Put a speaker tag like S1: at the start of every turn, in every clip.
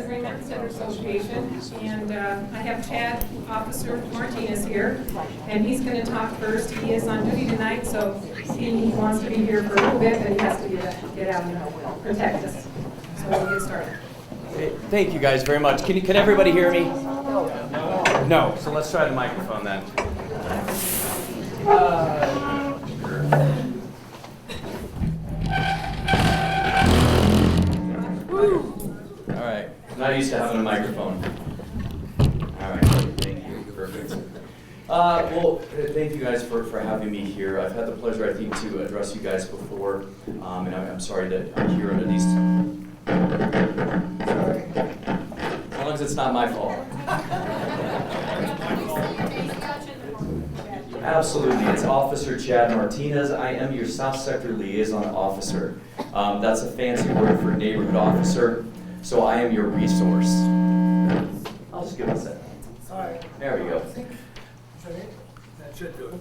S1: Remand Center Association, and I have Chad, Officer Martinez here, and he's going to talk first. He is on duty tonight, so he wants to be here for a little bit, but he has to get out and protect us. So we'll get started.
S2: Okay, thank you guys very much. Can everybody hear me? No. So let's try the microphone then. All right. Not used to having a microphone. All right. Thank you. Perfect. Well, thank you guys for having me here. I've had the pleasure, I think, to address you guys before, and I'm sorry that I'm here under these. Sorry. As long as it's not my fault. Absolutely. It's Officer Chad Martinez. I am your South Sector Liaison Officer. That's a fancy word for neighborhood officer. So I am your resource. I'll just give it a second.
S3: Sorry.
S2: There we go.
S3: That should do it.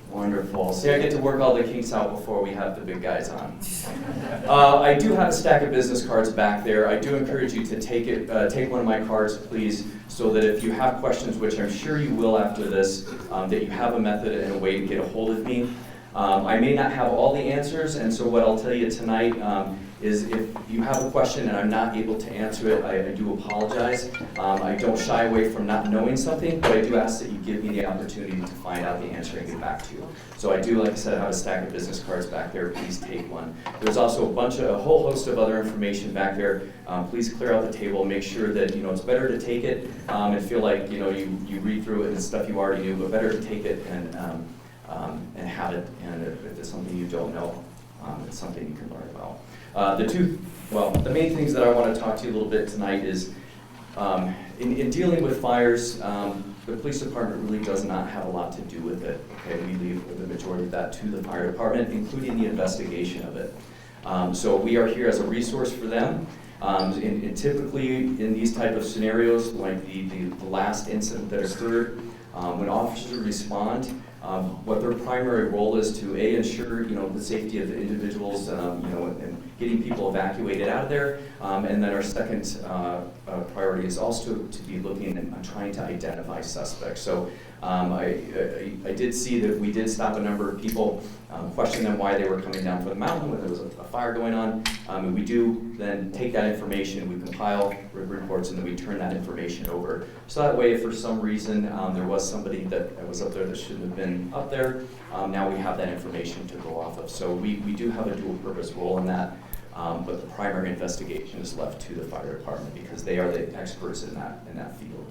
S2: Wonderful. See, I get to work all the kinks out before we have the big guys on. I do have a stack of business cards back there. I do encourage you to take one of my cards, please, so that if you have questions, which I'm sure you will after this, that you have a method and a way to get a hold of me. I may not have all the answers, and so what I'll tell you tonight is if you have a question and I'm not able to answer it, I do apologize. I don't shy away from not knowing something, but I do ask that you give me the opportunity to find out the answer and get back to you. So I do, like I said, have a stack of business cards back there. Please take one. There's also a whole host of other information back there. Please clear out the table. Make sure that it's better to take it and feel like you read through it and stuff you already knew, but better to take it and have it. And if it's something you don't know, it's something you can learn about. The main things that I want to talk to you a little bit tonight is in dealing with fires, the police department really does not have a lot to do with it. Okay, we leave the majority of that to the fire department, including the investigation of it. So we are here as a resource for them. And typically in these type of scenarios, like the last incident that occurred, when officers respond, what their primary role is to ensure the safety of the individuals, and getting people evacuated out of there, and then our second priority is also to be looking and trying to identify suspects. So I did see that we did stop a number of people, question them why they were coming down from the mountain when there was a fire going on, and we do then take that information, we compile reports, and then we turn that information over. So that way, if for some reason there was somebody that was up there that shouldn't have been up there, now we have that information to go off of. So we do have a dual purpose role in that, but the primary investigation is left to the fire department because they are the experts in that field.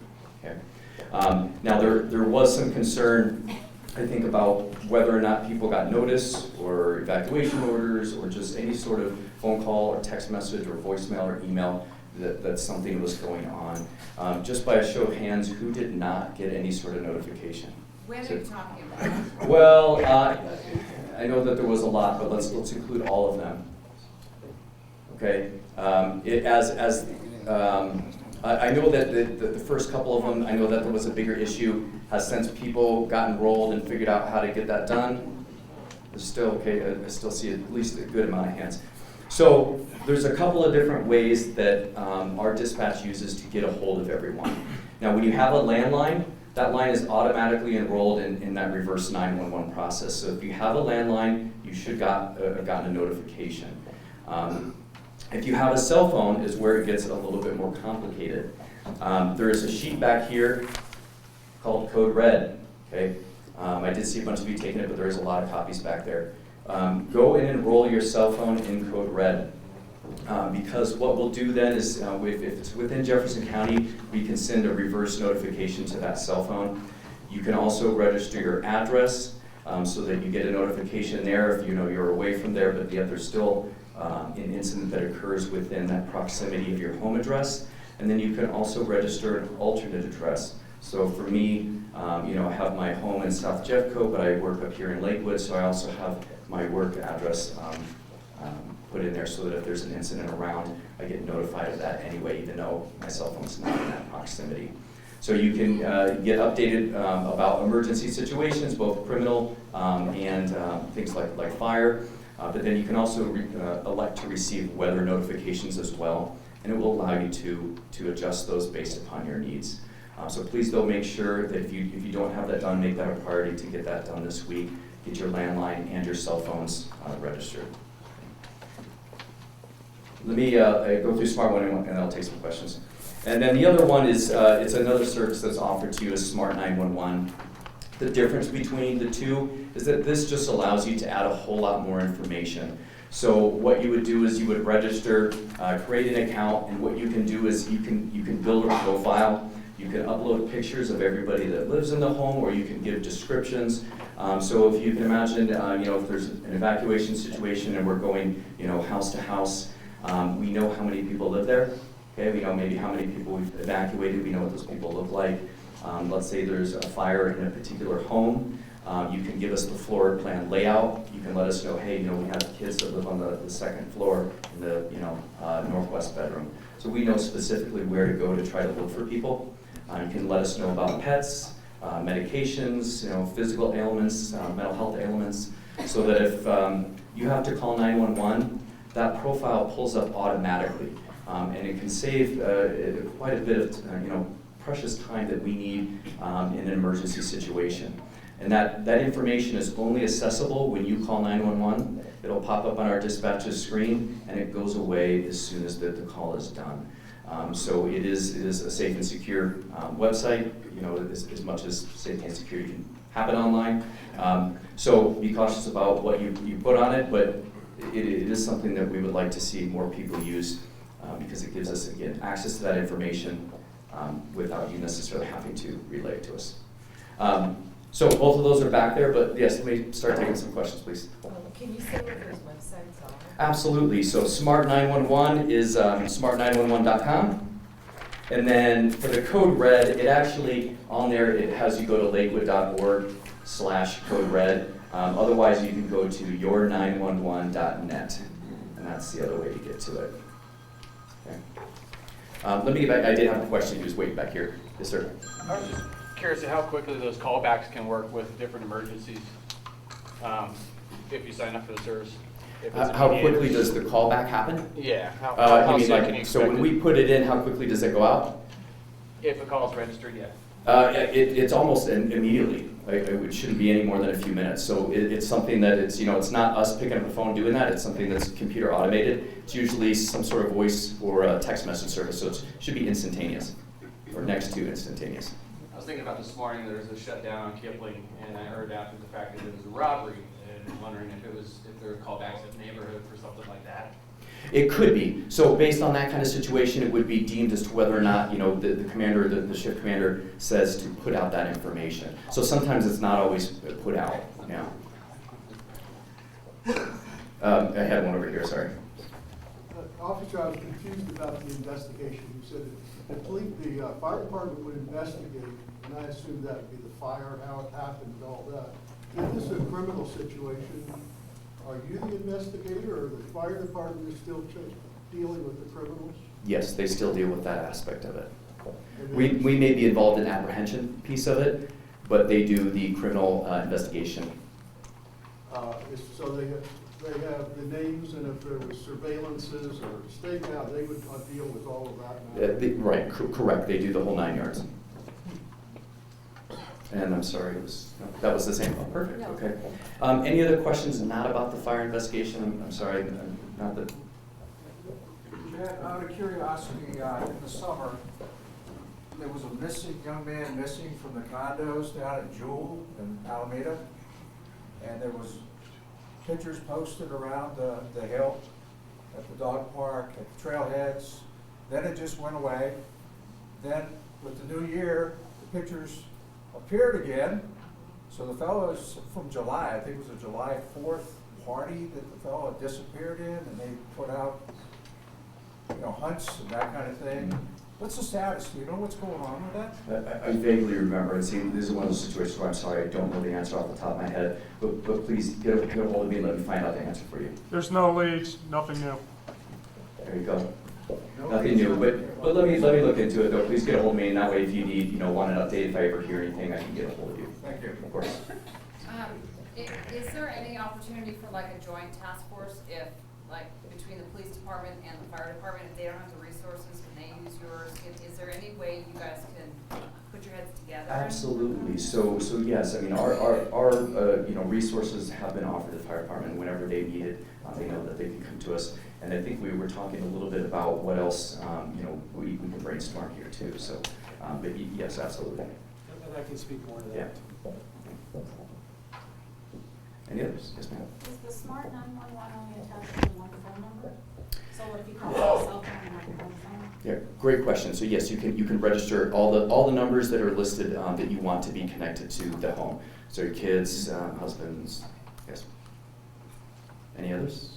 S2: Okay. Now there was some concern, I think, about whether or not people got notice or evacuation orders or just any sort of phone call or text message or voicemail or email that something was going on. Just by a show of hands, who did not get any sort of notification?
S1: When are you talking about?
S2: Well, I know that there was a lot, but let's include all of them. Okay. I know that the first couple of them, I know that there was a bigger issue. Has since people got enrolled and figured out how to get that done? It's still okay. I still see at least a good amount of hands. So there's a couple of different ways that our dispatch uses to get a hold of everyone. Now, when you have a landline, that line is automatically enrolled in that reverse 911 process. So if you have a landline, you should gotten a notification. If you have a cell phone is where it gets a little bit more complicated. There is a sheet back here called Code Red. Okay, I did see a bunch of you taking it, but there is a lot of copies back there. Go and enroll your cell phone in Code Red. Because what we'll do then is, if it's within Jefferson County, we can send a reverse notification to that cell phone. You can also register your address so that you get a notification there if you're away from there, but yet there's still an incident that occurs within that proximity of your home address. And then you can also register an alternate address. So for me, I have my home in South Jeffco, but I work up here in Lakewood, so I also have my work address put in there so that if there's an incident around, I get notified of that anyway, even though my cell phone's not in that proximity. So you can get updated about emergency situations, both criminal and things like fire. But then you can also elect to receive weather notifications as well. and it will allow you to adjust those based upon your needs. So please though make sure that if you don't have that done, make that a priority to get that done this week. Get your landline and your cell phones registered. Let me go through Smart 1 and I'll take some questions. And then the other one is, it's another service that's offered to you as Smart 911. The difference between the two is that this just allows you to add a whole lot more information. So what you would do is you would register, create an account, and what you can do is you can build a profile. You can upload pictures of everybody that lives in the home, or you can give descriptions. So if you can imagine, if there's an evacuation situation and we're going, house to house, we know how many people live there. Okay, we know maybe how many people we've evacuated. We know what those people look like. Let's say there's a fire in a particular home. You can give us the floor plan layout. You can let us know, hey, we have kids that live on the second floor in the northwest bedroom. So we know specifically where to go to try to look for people. You can let us know about pets, medications, physical ailments, mental health ailments, so that if you have to call 911, that profile pulls up automatically, and it can save quite a bit of precious time that we need in an emergency situation. And that information is only accessible when you call 911. It'll pop up on our dispatcher's screen, and it goes away as soon as the call is done. So it is a safe and secure website, as much as safety and security can happen online. So be cautious about what you put on it, but it is something that we would like to see more people use because it gives us, again, access to that information without you necessarily having to relay it to us. So both of those are back there, but yes, let me start taking some questions, please.
S4: Can you say what those websites are?
S2: Absolutely. So Smart 911 is smart911.com. And then for the code red, it actually, on there, it has you go to lakewood.org/code red. Otherwise, you can go to your911.net. And that's the other way to get to it. Okay. Let me get back. I did have a question. He was waiting back here. Yes, sir.
S5: I was just curious how quickly those callbacks can work with different emergencies if you sign up for the service.
S2: How quickly does the callback happen?
S5: Yeah. How
S2: You mean
S5: soon can you
S2: so
S5: expect
S2: when we put it in, how quickly does it go out?
S5: If a call is registered, yeah.
S2: It's almost immediately. It shouldn't be any more than a few minutes. So it's something that it's not us picking up the phone doing that. It's something that's computer automated. It's usually some sort of voice or a text message service. So it should be instantaneous or next to instantaneous.
S5: I was thinking about this morning, there was a shutdown on Kipling, and I heard after the fact that it was a robbery, and wondering if there were callbacks at the neighborhood for something like that.
S2: It could be. So based on that kind of situation, it would be deemed as to whether or not, the commander, the shift commander says to put out that information. So sometimes it's not always put out. Yeah. I had one over here, sorry.
S3: Officer, I was confused about the investigation. You said the fire department would investigate, and I assumed that would be the fire, how it happened, and all that. If this is a criminal situation, are you the investigator, or the fire department is still dealing with the criminals?
S2: Yes, they still deal with that aspect of it. We may be involved in the apprehension piece of it, but they do the criminal investigation.
S3: So they have the names, and if there was surveillances or stakeout, they would deal with all of that now?
S2: Right, correct. They do the whole 9 yards. And I'm sorry, that was the same. Oh, perfect. Okay. Any other questions not about the fire investigation? I'm sorry, not that.
S6: Chad, out of curiosity, in the summer, there was a young man missing from the condos down at Jewel in Alameda, and there was pictures posted around the hill, at the dog park, at the trailheads. Then it just went away. Then with the new year, the pictures appeared again. So the fellows from July, I think it was a July 4th party that the fellow had disappeared in, and they put out, hunts and that kind of thing. What's the status? Do you know what's going on with that?
S2: I vaguely remember, and see, this is one of those situations where I'm sorry, I don't know the answer off the top of my head, but please get a hold of me and let me find out the answer for you.
S7: There's no leads, nothing new.
S2: There you go. Nothing new, but let me look into it though. Please get a hold of me, and that way if you need, want an update, if I ever hear anything, I can get a hold of you.
S6: Thank you.
S2: Of course.
S4: Is there any opportunity for like a joint task force if
S8: like between the police department and the fire department, if they don't have the resources, can they use yours? Is there any way you guys can put your heads together?
S2: Absolutely. So yes, I mean, our you know, resources have been offered to the fire department whenever they need it. They know that they can come to us. And I think we were talking a little bit about what else, you know, we can brainstorm here too. So, but yes, absolutely.
S9: And I can speak more to that.
S2: Yeah. Any others? Yes, ma'am.
S10: Is the smart 911 only attached to one phone number? So if you call a cell phone, you have one phone?
S2: Yeah, great question. So yes, you can register all the numbers that are listed that you want to be connected to the home. So your kids, husbands. Yes. Any others?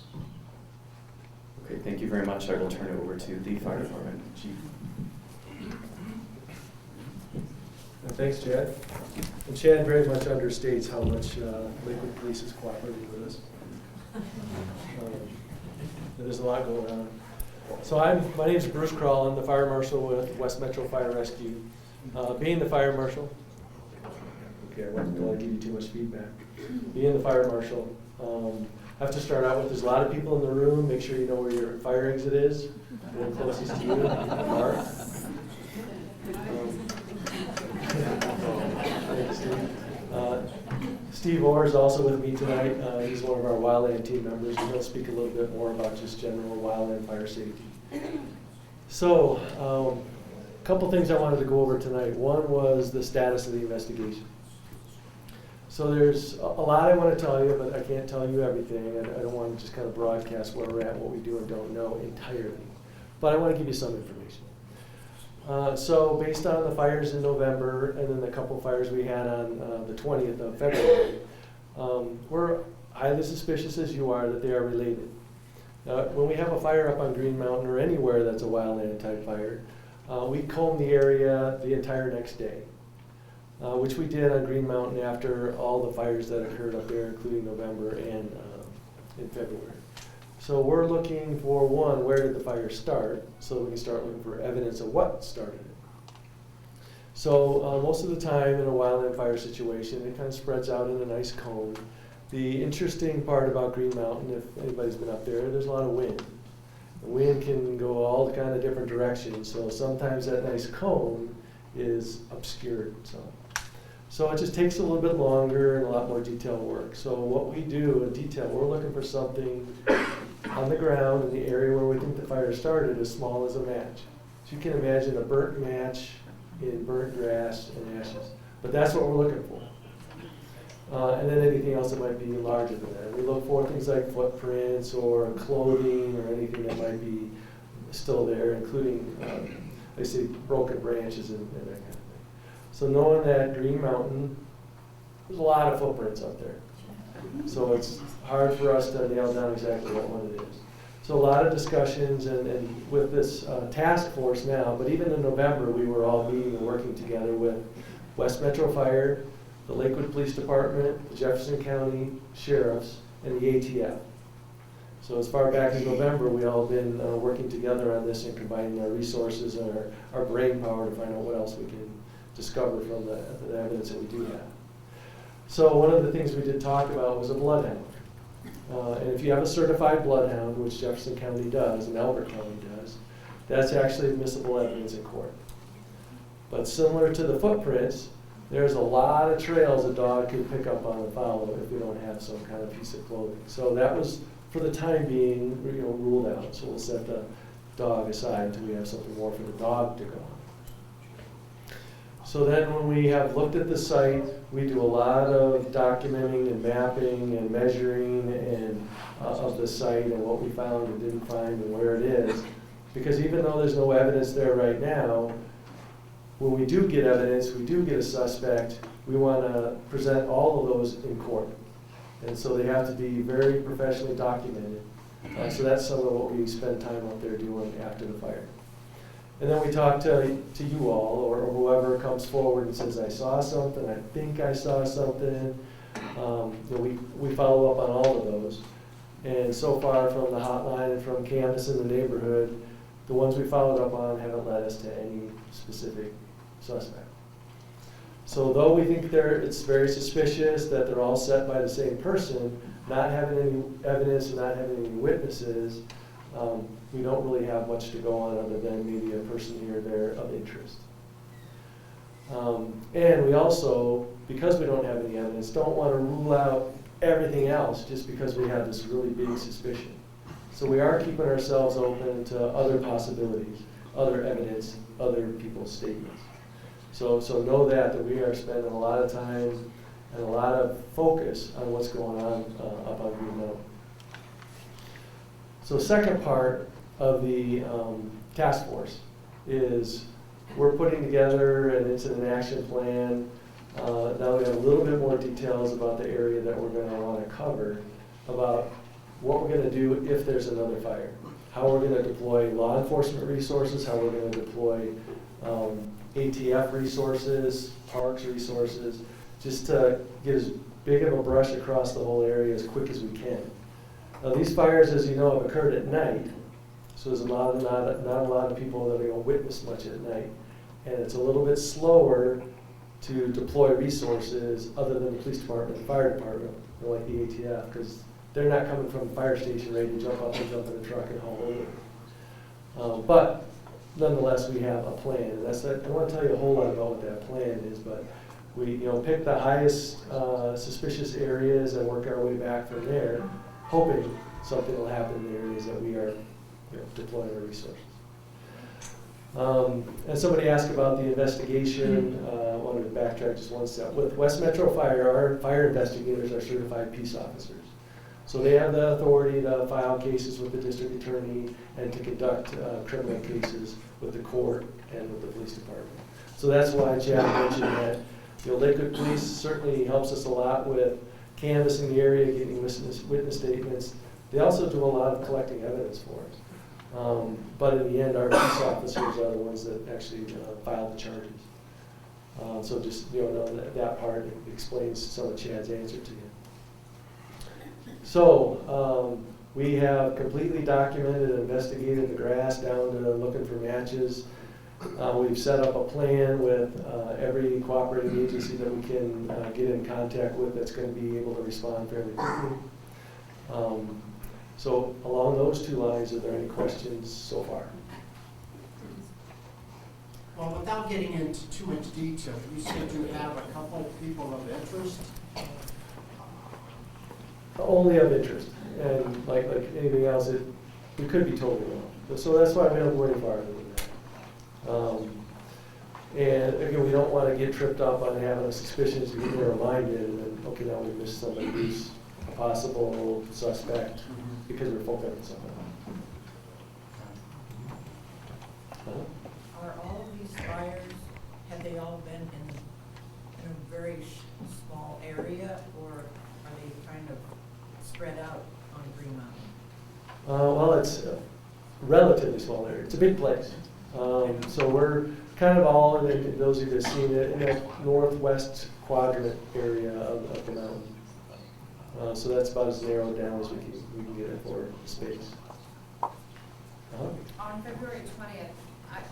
S2: Okay, thank you very much. I will turn it over to the fire department chief.
S9: Thanks, Chad. And Chad very much understates how much Lakewood Police is cooperating with us. There's a lot going on. So my name is Bruce Kroll. I'm the fire marshal with West Metro Fire Rescue. Being the fire marshal, okay, I wasn't going to give you too much feedback. Being the fire marshal, I have to start out with there's a lot of people in the room. Make sure you know where your fire exit is. The one closest to you, Mark. Steve Orr is also with me tonight. He's one of our wildland team members, and he'll speak a little bit more about just general wildland fire safety. So, a couple things I wanted to go over tonight. One was the status of the investigation. So there's a lot I want to tell you, but I can't tell you everything. I don't want to just kind of broadcast where we're at, what we do and don't know entirely. But I want to give you some information. So based on the fires in November and then the couple fires we had on the 20th of February, we're highly suspicious as you are that they are related. When we have a fire up on Green Mountain or anywhere that's a wildland type fire, we comb the area the entire next day, which we did on Green Mountain after all the fires that occurred up there, including November and in February. So we're looking for, one, where did the fire start, so we can start looking for evidence of what started it. So most of the time in a wildland fire situation, it kind of spreads out in a nice cone. The interesting part about Green Mountain, if anybody's been up there, there's a lot of wind. The wind can go all kind of different directions, so sometimes that nice cone is obscured. So it just takes a little bit longer and a lot more detailed work. So what we do in detail, we're looking for something on the ground in the area where we think the fire started as small as a match. So you can imagine a burnt match in burnt grass and ashes. But that's what we're looking for. And then anything else that might be larger than that. We look for things like footprints or clothing or anything that might be still there, including, I say, broken branches and that kind of thing. So knowing that Green Mountain, there's a lot of footprints up there. So it's hard for us to nail down exactly what one it is. So a lot of discussions and with this task force now, but even in November we were all meeting and working together with West Metro Fire, the Lakewood Police Department, the Jefferson County Sheriffs, and the ATF. So as far back as November, we all been working together on this and combining our resources and our brain power to find out what else we can discover from the evidence that we do have. So one of the things we did talk about was a bloodhound. And if you have a certified bloodhound, which Jefferson County does and Elbert County does, that's actually admissible evidence in court. But similar to the footprints, there's a lot of trails a dog can pick up on and follow if we don't have some kind of piece of clothing. So that was, for the time being, ruled out. So we'll set the dog aside until we have something more for the dog to go on. So then when we have looked at the site, we do a lot of documenting and mapping and measuring and of the site and what we found and didn't find and where it is. Because even though there's no evidence there right now, when we do get evidence, we do get a suspect, we want to present all of those in court. And so they have to be very professionally documented. So that's some of what we spend time out there doing after the fire. And then we talk to you all or whoever comes forward and says, I saw something, I think I saw something. We follow up on all of those. And so far from the hotline and from canvas in the neighborhood, the ones we followed up on haven't led us to any specific suspect. So though we think it's very suspicious that they're all set by the same person, not having any evidence and not having any witnesses, we don't really have much to go on other than maybe a person here or there of interest. And we also, because we don't have any evidence, don't want to rule out everything else just because we have this really big suspicion. So we are keeping ourselves open to other possibilities, other evidence, other people's statements. So know that we are spending a lot of time and a lot of focus on what's going on up on Green Mountain. So second part of the task force is we're putting together, and it's an action plan. Now we have a little bit more details about the area that we're going to want to cover, about what we're going to do if there's another fire, how we're going to deploy law enforcement resources, how we're going to deploy ATF resources, parks resources, just to get as big of a brush across the whole area as quick as we can. Now these fires, as you know, have occurred at night, so there's not a lot of people that are going to witness much at night, and it's a little bit slower to deploy resources other than the police department and fire department, like the ATF, because they're not coming from the fire station ready to jump up and jump in a truck and haul over. But nonetheless, we have a plan, and I don't want to tell you a whole lot about what that plan is, but we pick the highest suspicious areas and work our way back from there, hoping something will happen in the areas that we are deploying our resources. And somebody asked about the investigation. I wanted to backtrack just one step. With West Metro Fire, our fire investigators are certified peace officers. So they have the authority to file cases with the district attorney and to conduct criminal cases with the court and with the police department. So that's why Chad mentioned that Lakewood Police certainly helps us a lot with canvassing the area, getting witness statements. They also do a lot of collecting evidence for us. But in the end, our peace officers are the ones that actually file the charges. So just know that part explains some of Chad's answer to you. So we have completely documented and investigated the grass down to looking for matches. We've set up a plan with every cooperating agency that we can get in contact with that's going to be able to respond fairly quickly. So along those two lines, are there any questions so far?
S11: Well, without getting into too much detail, you said you have a couple people of interest?
S9: Only of interest, and like anything else, we could be totally wrong. So that's why we don't go any farther than that. And again, we don't want to get tripped up on having a suspicion to get reminded, and then, okay, now we missed somebody who's a possible suspect because we're focused on something.
S4: Are all of these fires, have they all been in a very small area, or are they kind of spread out on Green Mountain?
S9: Well, it's a relatively small area. It's a big place. So we're kind of all in those of you that have seen it, in that northwest quadrant area of the mountain. So that's about as narrowed down as we can get it for space.
S8: On February 20th,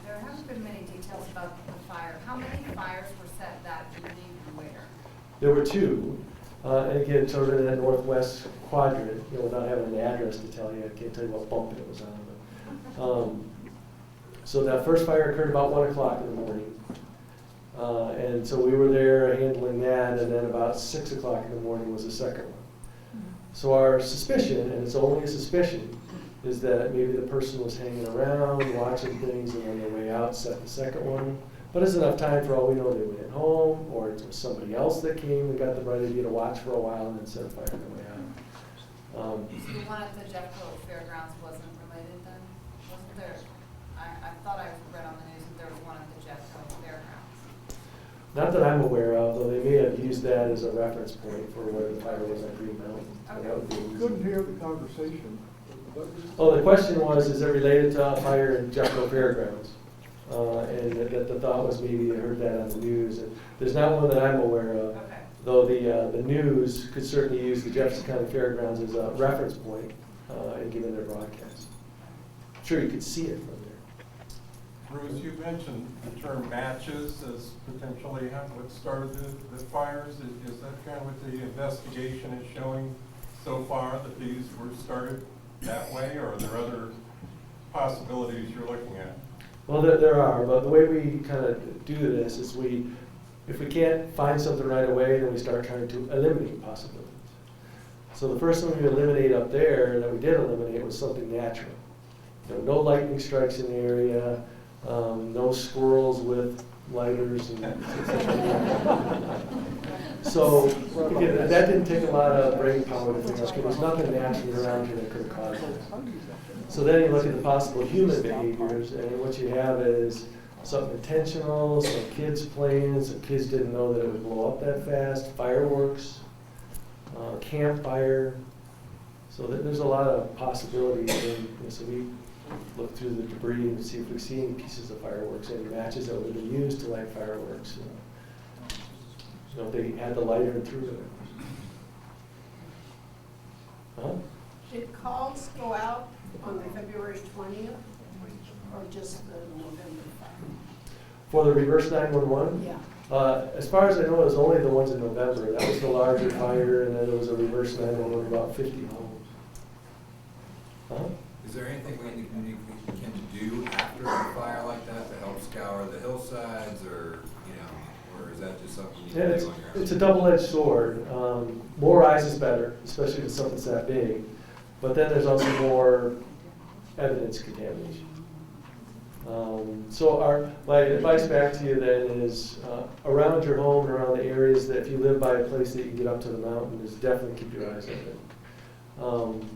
S8: there haven't been many details about the fire. How many fires were set that evening and where?
S9: There were two, and again, sort of in that northwest quadrant, without having an address to tell you, I can't tell you what bump it was on. But, so that first fire occurred about 1 o'clock in the morning. And so we were there handling that, and then about 6 o'clock in the morning was the second one. So our suspicion, and it's only a suspicion, is that maybe the person was hanging around, watching things, and on their way out set the second one. But it's enough time for all we know they went home, or it was somebody else that came and got the bright idea to watch for a while and then set a fire on their way out.
S8: So the one at the Jeffco Fairgrounds wasn't related then? Wasn't there? I thought I read on the news that there was one at the Jeffco Fairgrounds.
S9: Not that I'm aware of, though they may have used that as a reference point for where the fire was at Green Mountain.
S8: Okay.
S9: That would be easy.
S3: Couldn't hear the conversation.
S9: Oh, the question was, is it related to a fire in Jeffco Fairgrounds? And that the thought was maybe they heard that on the news. And there's not one that I'm aware of,
S8: Okay.
S9: though the news could certainly use the Jefferson County Fairgrounds as a reference point in giving their broadcast. I'm sure you could see it from there.
S12: Bruce, you mentioned the term matches as potentially what started the fires. Is that kind of what the investigation is showing? so far that these were started that way, or are there other possibilities you're looking at?
S9: Well, there are, but the way we kind of do this is if we can't find something right away, then we start trying to eliminate possibilities. So the first one we eliminate up there that we did eliminate was something natural. No lightning strikes in the area, no squirrels with lighters. So again, that didn't take a lot of brain power to figure out, because there's nothing natural around here that could have caused it. So then you look at the possible human behaviors, and what you have is something intentional, some kids playing, some kids didn't know that it would blow up that fast, fireworks, campfire. So there's a lot of possibilities, and so we look through the debris and see if we see any pieces of fireworks, any matches that would have been used to light fireworks. You know, if they had the lighter and threw it. Huh?
S13: Did calls go out on the February 20th or just the November 5th?
S9: For the reverse 911?
S13: Yeah.
S9: As far as I know, it was only the ones in November. That was the larger fire, and then there was a reverse 911 about 50 homes. Huh?
S14: Is there anything we in the community can do after a fire like that to help scour the hillsides, or or is that just something you
S9: Yeah,
S14: can
S9: it's,
S14: do on your own?
S9: it's a double-edged sword. More eyes is better, especially if something's that big. But then there's also more evidence contamination. So my advice back to you then is around your home and around the areas that if you live by a place that you can get up to the mountain, is definitely keep your eyes open.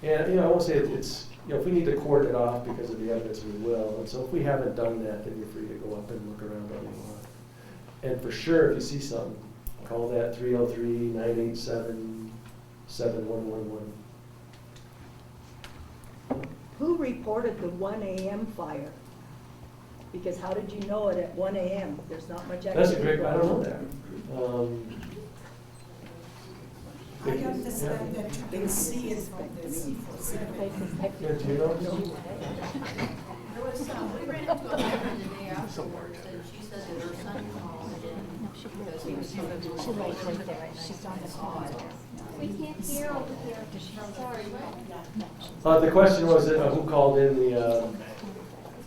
S9: And I won't say it's if we need to cordon it off because of the evidence, we will. And so if we haven't done that, then you're free to go up and look around all you want. And for sure, if you see something, call that 303-987-7111.
S15: Who reported the 1 a.m. fire? Because how did you know it at 1 a.m.? There's not much activity.
S9: That's a great, I don't know that.
S13: I understand that you can see it from this.
S9: Yeah, do you know?
S8: There was we ran into a mother the day afterwards, and she said that her son called in because he was using the
S10: She's on the call. We can't hear over here.
S8: sorry.
S9: The question was who called in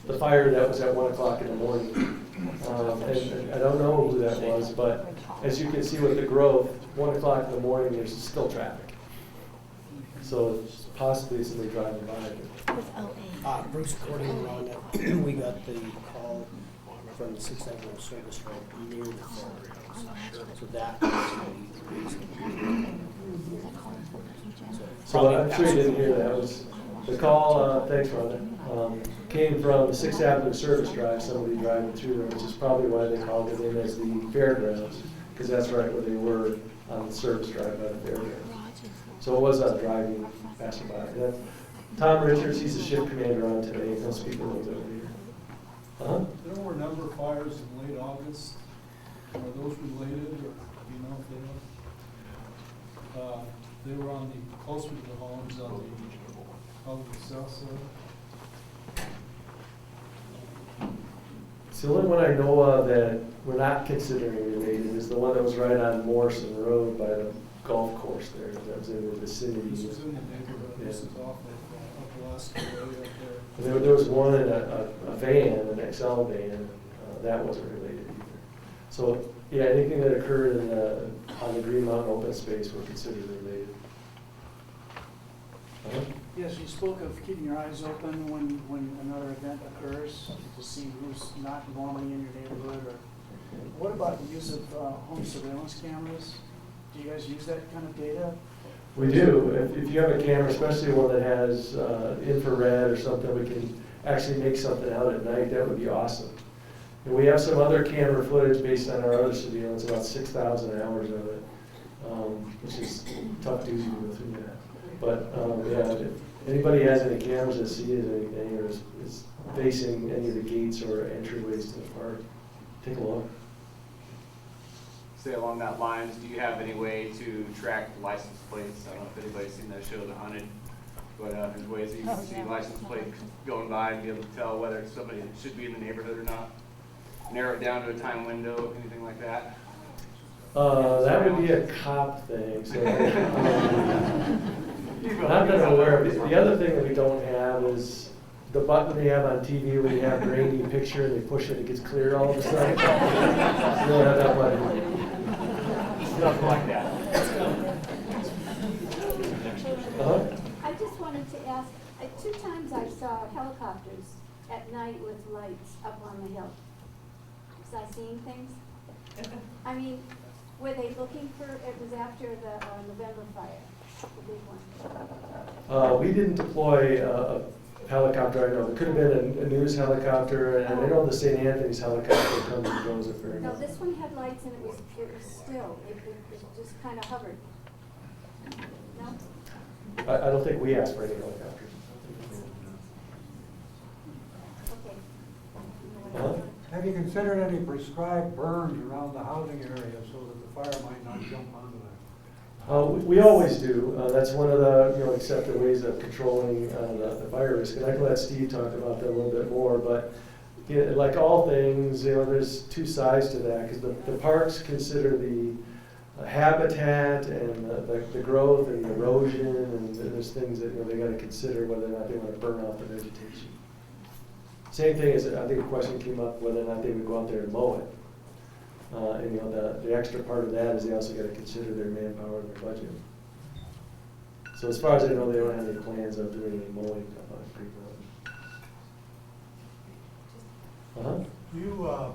S9: the fire that was at 1 o'clock in the morning. And I don't know who that was, but as you can see with the growth, 1 o'clock in the morning, there's still traffic. So it's possibly somebody driving by.
S11: Bruce, according to Rhonda, we got the call from the 6th Avenue Service Road near the fairgrounds. So that was the reason.
S9: So I'm sure you didn't hear that. It was the call, thanks Rhonda, came from the 6th Avenue Service Drive, somebody driving through there, which is probably why they called it in as the fairgrounds, because that's right where they were on the service drive by the fairgrounds. So it was driving passerby. Tom Richards, he's the shift commander on today. He'll speak a little bit later.
S3: There were a number of fires in late August. Are those related, or do you know if they are? They were on the closer to the homes on the south side.
S9: So the only one I know of that we're not considering related is the one that was right on Morrison Road by the golf course there. That was in the vicinity.
S3: This was in the neighborhood.
S9: Yeah.
S3: This is off of Alaska way up there.
S9: There was one in a van, an XL van. That wasn't related either. So yeah, anything that occurred on the Green Mountain open space were considered related.
S16: Yes, you spoke of keeping your eyes open when another event occurs to see who's not normally in your neighborhood. Or what about the use of home surveillance cameras? Do you guys use that kind of data?
S9: We do. If you have a camera, especially one that has infrared or something, we can actually make something out at night. That would be awesome. And we have some other camera footage based on our other surveillance, about 6,000 hours of it, which is tough duty to go through that. But yeah, if anybody has any cameras that sees anything or is facing any of the gates or entryways to the park, take a look.
S5: Say along that lines, do you have any way to track license plates? I don't know if anybody's seen that show, The Hunted, but there's ways that you can see license plates going by and be able to tell whether it's somebody that should be in the neighborhood or not. Narrow it down to a time window, anything like that?
S9: That would be a cop thing, so. Not that I'm aware of. The other thing that we don't have is the button they have on TV where you have a grainy picture and they push it, it gets clear all of a sudden. We don't have that button.
S5: Nothing like that.
S10: I just wanted to ask, 2 times I saw helicopters at night with lights up on the hill. Was I seeing things? I mean, were they looking for, it was after the November fire, the big one?
S9: We didn't deploy a helicopter, I know. It could have been a news helicopter, and I know the St. Anthony's helicopter comes and goes at very
S10: No,
S9: much.
S10: this one had lights and it was still, it just kind of hovered. No?
S9: I don't think we asked for any helicopters.
S10: Okay.
S9: Uh-huh.
S6: Have you considered any prescribed burns around the housing area so that the fire might not jump onto that?
S9: We always do. That's one of the accepted ways of controlling the fire risk. And I can let Steve talk about that a little bit more. But like all things, there's 2 sides to that, because the parks consider the habitat and the growth and the erosion, and there's things that they got to consider whether or not they want to burn off the vegetation. Same thing as I think a question came up whether or not they would go out there and mow it. And the extra part of that is they also got to consider their manpower and their budget. So as far as I know, they don't have any plans of doing any mowing on Green Mountain.
S3: You,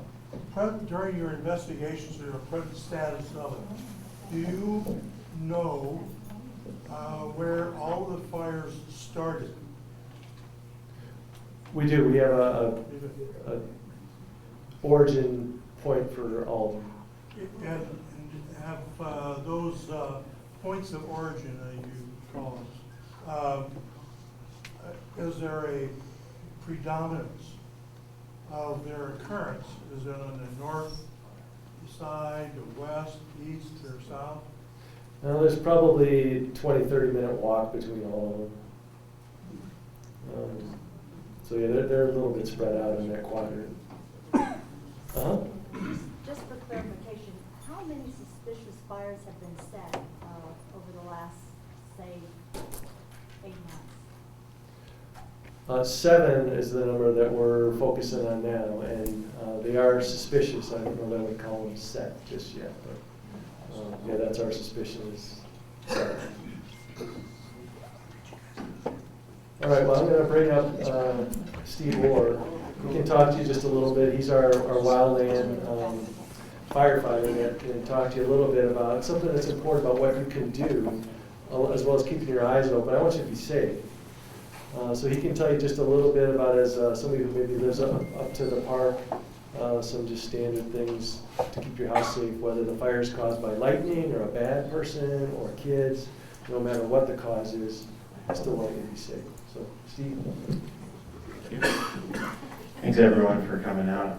S3: during your investigations or your present status of it, do you know where all the fires started?
S9: We do. We have a origin point for all of them.
S3: And have those points of origin, you call them, is there a predominance of their occurrence? Is it on the north side, the west, east, or south?
S9: There's probably 20-30 minute walk between all of them. So yeah, they're a little bit spread out in that quadrant.
S15: Just for clarification, how many suspicious fires have been set over the last, say, 8 months?
S9: 7 is the number that we're focusing on now, and they are suspicious. I don't know that I would call them set just yet, but yeah, that's our suspicion is 7. All right, well, I'm going to bring up Steve Ward. He can talk to you just a little bit. He's our wildland firefighter that can talk to you a little bit about something that's important about what you can do, as well as keeping your eyes open. I want you to be safe. So he can tell you just a little bit about, as somebody who maybe lives up to the park, some just standard things to keep your house safe, whether the fire is caused by lightning or a bad person or kids, no matter what the cause is, I still want you to be safe. So, Steve.
S17: Thanks everyone for coming out.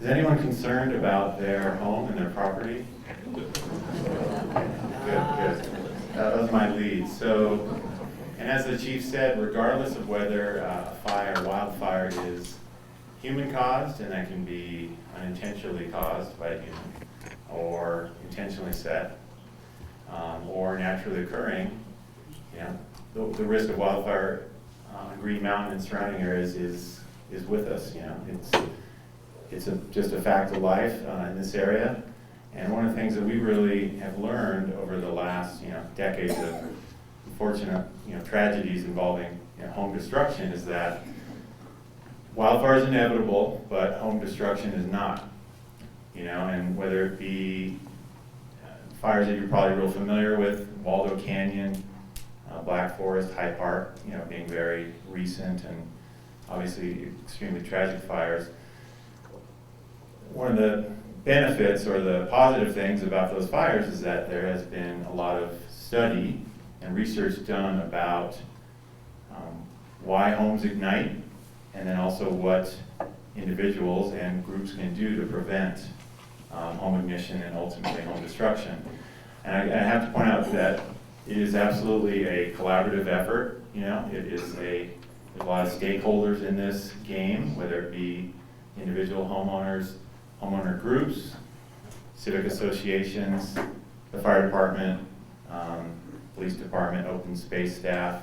S17: Is anyone concerned about their home and their property? Good. That was my lead. So, and as the chief said, regardless of whether a fire, wildfire is human caused, and that can be unintentionally caused by a human, or intentionally set, or naturally occurring, the risk of wildfire on Green Mountain and surrounding areas is with us. It's just a fact of life in this area. And one of the things that we really have learned over the last decades of unfortunate tragedies involving home destruction is that wildfire is inevitable, but home destruction is not. And whether it be fires that you're probably real familiar with, Waldo Canyon, Black Forest, Hyde Park, being very recent and obviously extremely tragic fires. One of the benefits or the positive things about those fires is that there has been a lot of study and research done about why homes ignite, and then also what individuals and groups can do to prevent home ignition and ultimately home destruction. And I have to point out that it is absolutely a collaborative effort. There's a lot of stakeholders in this game, whether it be individual homeowners, homeowner groups, civic associations, the fire department, police department, open space staff.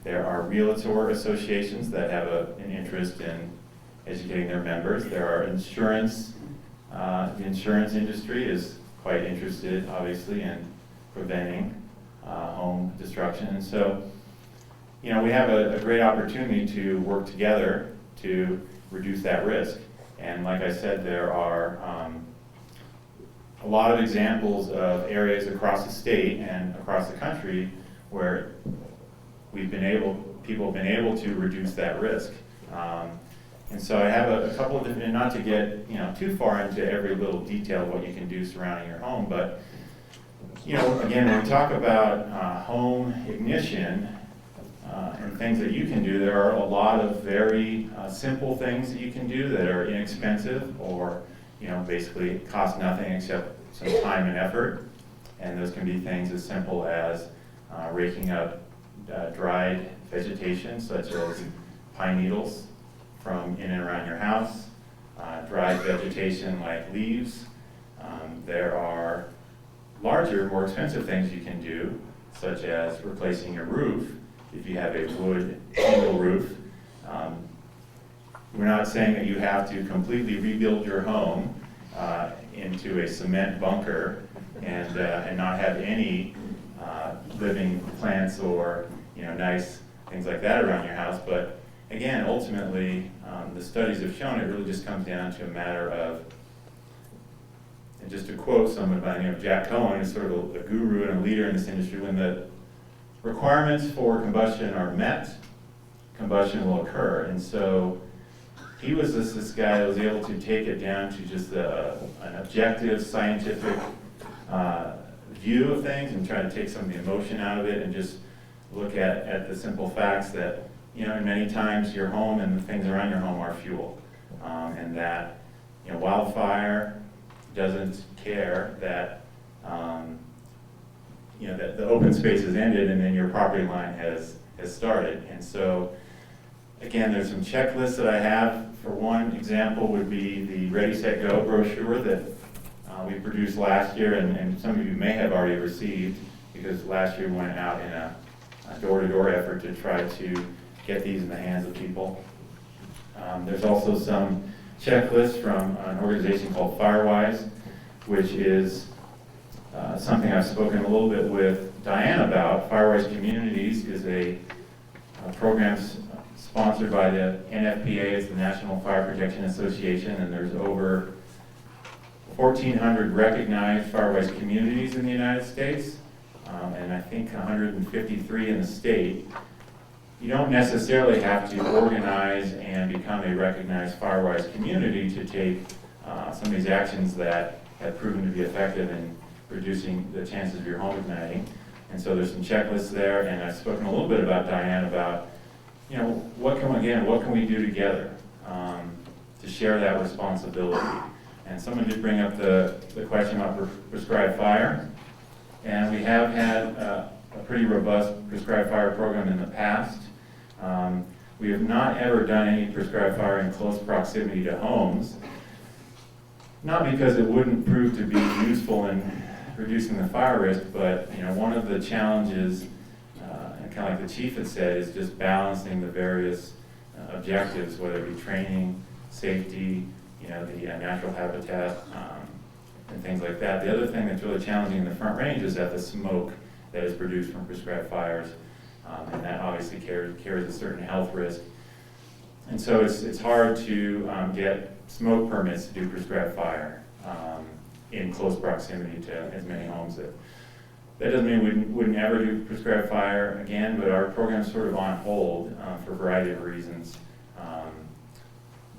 S17: There are realtor associations that have an interest in educating their members. There are insurance. The insurance industry is quite interested, obviously, in preventing home destruction. And so, we have a great opportunity to work together to reduce that risk. And like I said, there are a lot of examples of areas across the state and across the country where people have been able to reduce that risk. And so I have a couple of different, not to get too far into every little detail of what you can do surrounding your home, but again, when we talk about home ignition and things that you can do, there are a lot of very simple things that you can do that are inexpensive or basically cost nothing except some time and effort. And those can be things as simple as raking up dried vegetation such as pine needles from in and around your house, dried vegetation like leaves. There are larger, more expensive things you can do, such as replacing your roof if you have a wood shingle roof. We're not saying that you have to completely rebuild your home into a cement bunker and not have any living plants or nice things like that around your house. But again, ultimately, the studies have shown it really just comes down to a matter of, and just to quote someone by the name of Jack Cohen, who's sort of a guru and a leader in this industry, when the requirements for combustion are met, combustion will occur. And so he was this guy that was able to take it down to just an objective, scientific view of things and try to take some of the emotion out of it and just look at the simple facts that, many times your home and the things around your home are fuel. And that, wildfire doesn't care that, that the open space has ended and then your property line has started. And so, again, there's some checklists that I have. For one example would be the Ready, Set, Go brochure that we produced last year, and some of you may have already received, because last year we went out in a door-to-door effort to try to get these in the hands of people. There's also some checklists from an organization called Firewise, which is something I've spoken a little bit with Diane about. Firewise Communities is a program sponsored by the NFPA, it's the National Fire Protection Association, and there's over 1,400 recognized Firewise communities in the United States, and I think 153 in the state. You don't necessarily have to organize and become a recognized Firewise community to take some of these actions that have proven to be effective in reducing the chances of your home igniting. And so there's some checklists there, and I've spoken a little bit about Diane about, what can we do together to share that responsibility? And someone did bring up the question about prescribed fire, and we have had a pretty robust prescribed fire program in the past. We have not ever done any prescribed fire in close proximity to homes, not because it wouldn't prove to be useful in reducing the fire risk, but one of the challenges, and kind of like the chief had said, is just balancing the various objectives, whether it be training, safety, the natural habitat, and things like that. The other thing that's really challenging in the Front Range is that the smoke that is produced from prescribed fires, and that obviously carries a certain health risk. And so it's hard to get smoke permits to do prescribed fire in close proximity to as many homes. That doesn't mean we wouldn't ever do prescribed fire again, but our program's sort of on hold for a variety of reasons.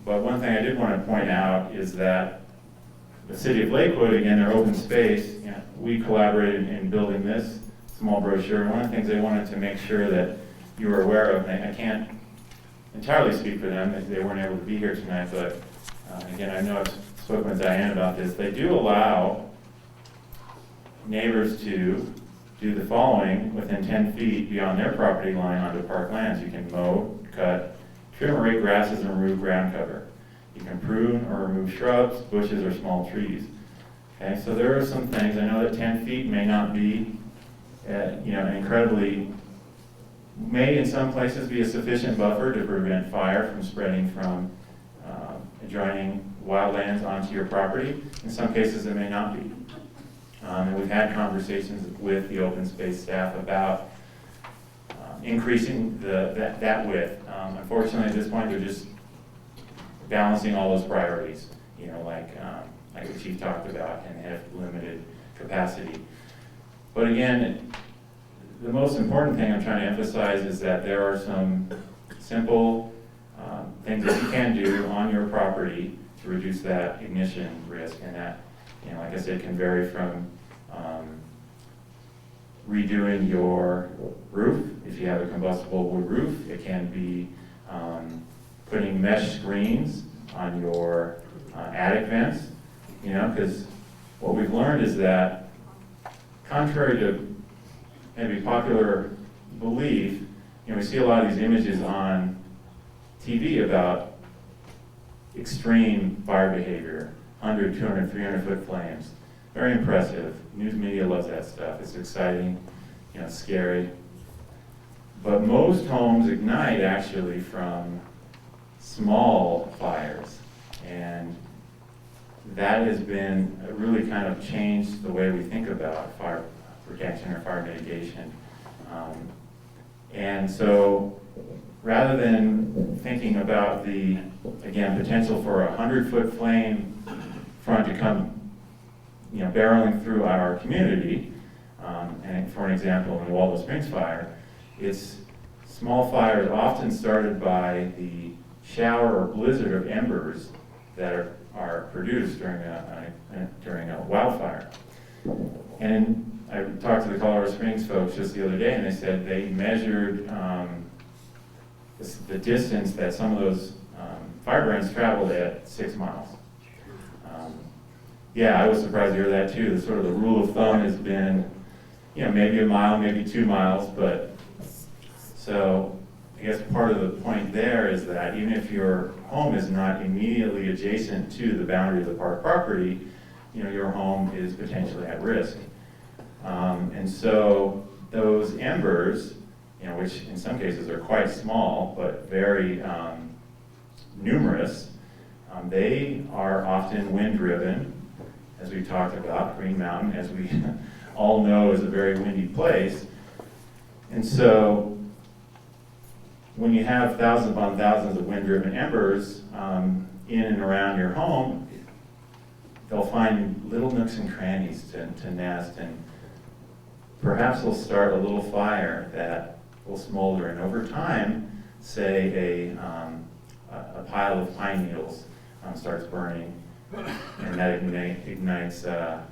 S17: But one thing I did want to point out is that the city of Lakewood, again, their open space, we collaborated in building this small brochure. And one of the things they wanted to make sure that you were aware of, and I can't entirely speak for them, they weren't able to be here tonight, but again, I know I've spoken with Diane about this. They do allow neighbors to do the following within 10 feet beyond their property line onto park lands. You can mow, cut, trim or rake grasses and remove ground cover. You can prune or remove shrubs, bushes, or small trees. Okay, so there are some things. I know that 10 feet may not be, incredibly, may in some places be a sufficient buffer to prevent fire from spreading from adjoining wildlands onto your property. In some cases, it may not be. And we've had conversations with the open space staff about increasing that width. Unfortunately, at this point, they're just balancing all those priorities, like the chief talked about, and have limited capacity. But again, the most important thing I'm trying to emphasize is that there are some simple things that you can do on your property to reduce that ignition risk, and that, like I said, can vary from redoing your roof. If you have a combustible wood roof, it can be putting mesh screens on your attic vents, because what we've learned is that, contrary to maybe popular belief, we see a lot of these images on TV about extreme fire behavior, 100, 200, 300-foot flames. Very impressive. News media loves that stuff. It's exciting, scary. But most homes ignite actually from small fires. And that has been really kind of changed the way we think about fire protection or fire mitigation. And so rather than thinking about the, again, potential for a 100-foot flame front to come barreling through our community, and for an example, in the Waldo Springs fire, it's small fires often started by the shower or blizzard of embers that are produced during a wildfire. And I talked to the Colorado Springs folks just the other day, and they said they measured the distance that some of those fire brands traveled at 6 miles. Yeah, I was surprised to hear that too. The rule of thumb has been, maybe a mile, maybe 2 miles, but so I guess part of the point there is that even if your home is not immediately adjacent to the boundary of the park property, your home is potentially at risk. And so those embers, which in some cases are quite small but very numerous, they are often wind-driven. As we talked about, Green Mountain, as we all know, is a very windy place. And so when you have thousands upon thousands of wind-driven embers in and around your home, they'll find little nooks and crannies to nest, and perhaps they'll start a little fire that will smolder. And over time, say a pile of pine needles starts burning, and that ignites a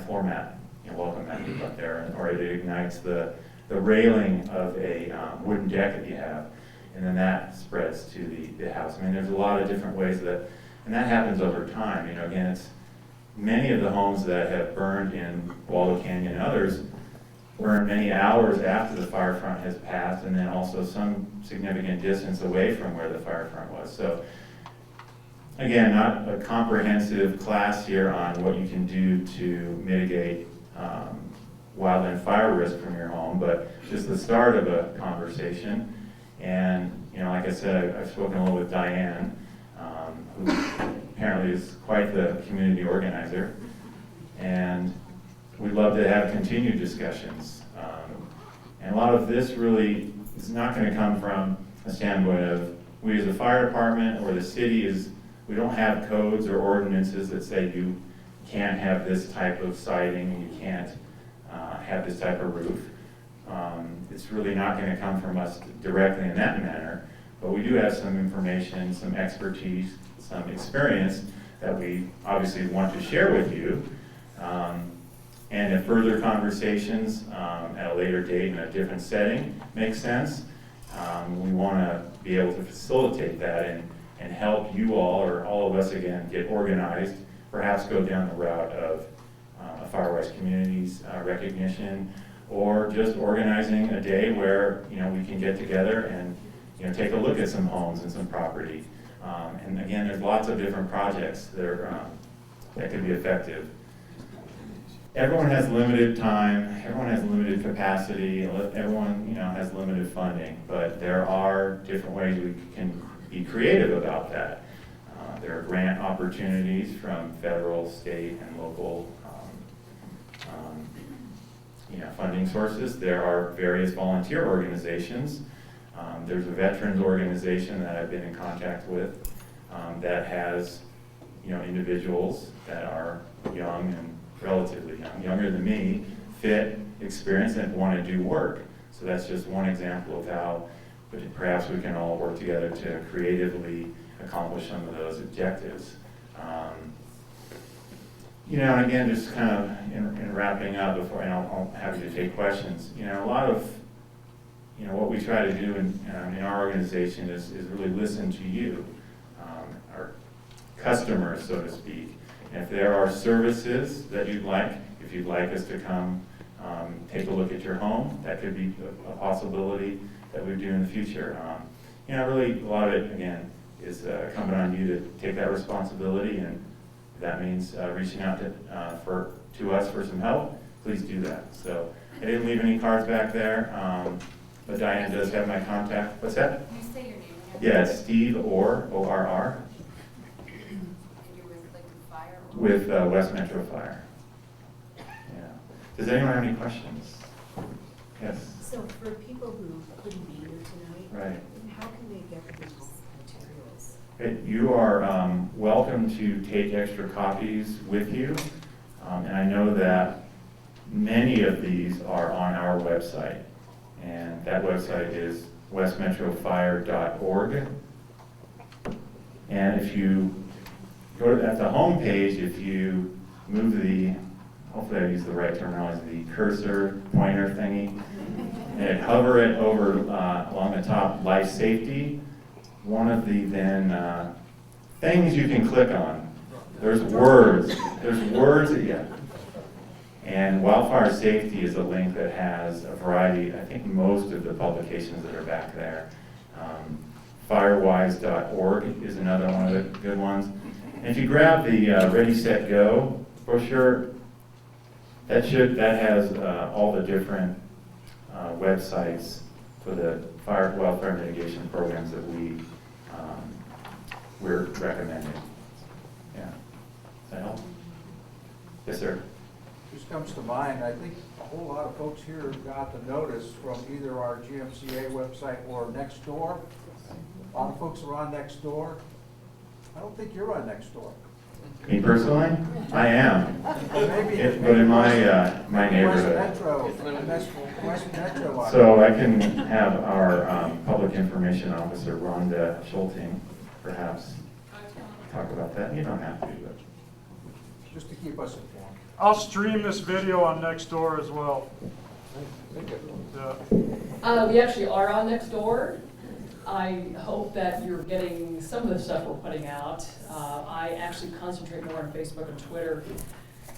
S17: floor mat, welcome mat up there, or it ignites the railing of a wooden deck that you have, and then that spreads to the house. I mean, there's a lot of different ways and that happens over time. Again, it's many of the homes that have burned in Waldo Canyon and others burn many hours after the fire front has passed, and then also some significant distance away from where the fire front was. So again, not a comprehensive class here on what you can do to mitigate wildland fire risk from your home, but just the start of a conversation. And like I said, I've spoken a little with Diane, who apparently is quite the community organizer, and we'd love to have continued discussions. And a lot of this really is not going to come from a standpoint of we as a fire department or the city we don't have codes or ordinances that say you can't have this type of siding, you can't have this type of roof. It's really not going to come from us directly in that manner, but we do have some information, some expertise, some experience that we obviously want to share with you. And if further conversations at a later date in a different setting make sense, we want to be able to facilitate that and help you all, or all of us again, get organized, perhaps go down the route of a Firewise Communities recognition, or just organizing a day where we can get together and take a look at some homes and some property. And again, there's lots of different projects that are, that could be effective. Everyone has limited time, everyone has limited capacity, everyone, you know, has limited funding, but there are different ways we can be creative about that. There are grant opportunities from federal, state, and local you know, funding sources. There are various volunteer organizations. There's a veterans organization that I've been in contact with that has, you know, individuals that are young and relatively young, younger than me, fit, experienced, and want to do work. So that's just one example of how perhaps we can all work together to creatively accomplish some of those objectives. You know, and again, just kind of in wrapping up before, and I'll happy to take questions. You know, a lot of, you know, what we try to do in our organization is really listen to you, our customers, so to speak. And if there are services that you'd like, if you'd like us to come take a look at your home, that could be a possibility that we do in the future. You know, really, a lot of it, again, is incumbent on you to take that responsibility, and if that means reaching out to us for some help, please do that. So I didn't leave any cards back there, but Diane does have my contact. What's that?
S8: Can you say your name again?
S17: Yeah, it's Steve Orr, O-R-R.
S8: And you're with Lakewood Fire?
S17: With West Metro Fire. Yeah. Does anyone have any questions? Yes.
S18: So for people who couldn't be here tonight,
S17: Right.
S18: how can they get these materials?
S17: You are welcome to take extra copies with you. And I know that many of these are on our website. And that website is westmetrofire.org. And if you go to at the home page, if you move the, hopefully I use the right terminology, the cursor pointer thingy, and hover it over along the top, life safety, one of the then things you can click on. There's words that you have. And wildfire safety is a link that has a variety, I think most of the publications that are back there. Firewise.org is another one of the good ones. And if you grab the Ready, Set, Go brochure, that has all the different websites for the wildfire mitigation programs that we're recommending. Yeah. Does that help? Yes, sir.
S6: Just comes to mind, I think a whole lot of folks here got the notice from either our GMCA website or Nextdoor. A lot of folks are on Nextdoor. I don't think you're on Nextdoor.
S17: Me personally? I am.
S6: Maybe
S17: But in my neighborhood.
S6: West Metro.
S17: So I can have our public information officer, Rhonda Schulting, perhaps talk about that. You don't have to, but.
S6: Just to keep us informed.
S7: I'll stream this video on Nextdoor as well. Yeah.
S19: We actually are on Nextdoor. I hope that you're getting some of the stuff we're putting out. I actually concentrate more on Facebook and Twitter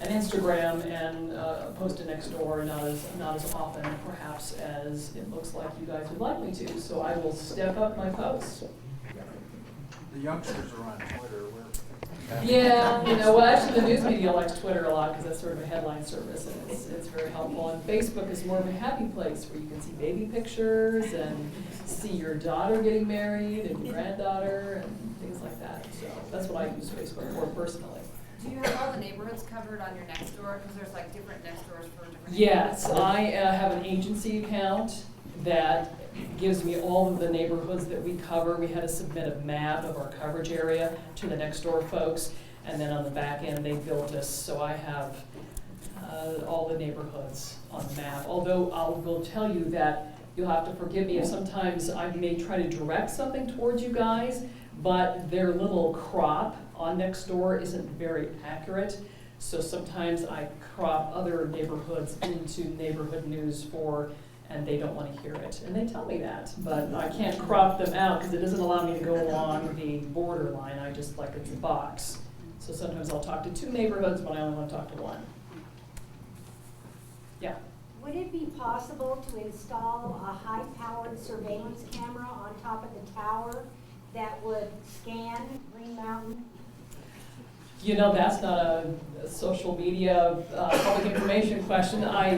S19: and Instagram, and post to Nextdoor not as often perhaps as it looks like you guys would like me to. So I will step up my posts.
S6: The youngsters are on Twitter.
S19: Yeah, you know, well, actually the news media likes Twitter a lot because that's sort of a headline service, and it's very helpful. And Facebook is more of a happy place where you can see baby pictures and see your daughter getting married and your granddaughter and things like that. So that's what I use Facebook for personally.
S8: Do you have all the neighborhoods covered on your Nextdoor? Because there's like different Nextdoors for different
S19: Yes,
S8: neighborhoods.
S19: I have an agency account that gives me all of the neighborhoods that we cover. We had to submit a map of our coverage area to the Nextdoor folks, and then on the back end they built us, so I have all the neighborhoods on the map. Although I will tell you that you'll have to forgive me if sometimes I may try to direct something towards you guys, but their little crop on Nextdoor isn't very accurate. So sometimes I crop other neighborhoods into neighborhood news and they don't want to hear it. And they tell me that, but I can't crop them out because it doesn't allow me to go along the border line. I just like it's a box. So sometimes I'll talk to two neighborhoods when I only want to talk to one. Yeah.
S10: Would it be possible to install a high-powered surveillance camera on top of the tower that would scan Green Mountain?
S19: You know, that's not a social media, public information question. I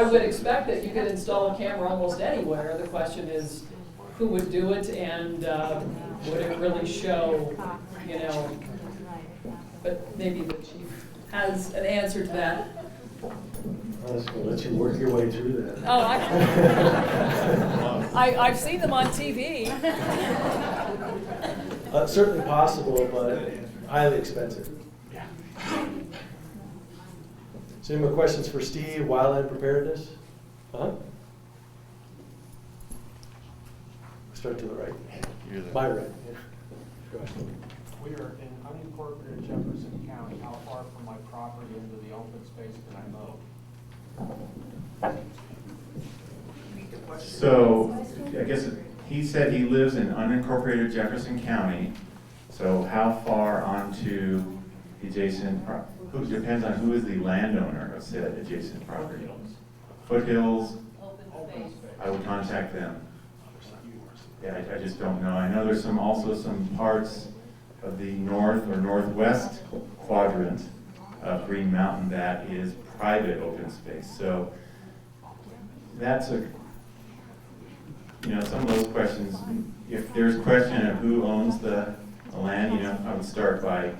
S19: would expect that you could install a camera almost anywhere. The question is, who would do it, and would it really show, you know? But maybe the chief has an answer to that.
S9: I was going to let you work your way through that.
S19: Oh, I've seen them on TV.
S9: Certainly possible, but highly expensive. So any more questions for Steve, wildland preparedness? Start to the right. My right. Yeah. Go ahead.
S20: We are in unincorporated Jefferson County. How far from my property into the open space can I mow?
S17: So, I guess he said he lives in unincorporated Jefferson County. So how far onto the adjacent, who depends on who is the landowner of said adjacent property. Foothills, I would contact them. Yeah, I just don't know. I know there's also some parts of the north or northwest quadrant of Green Mountain that is private open space. So that's some of those questions. If there's a question of who owns the land, I would start by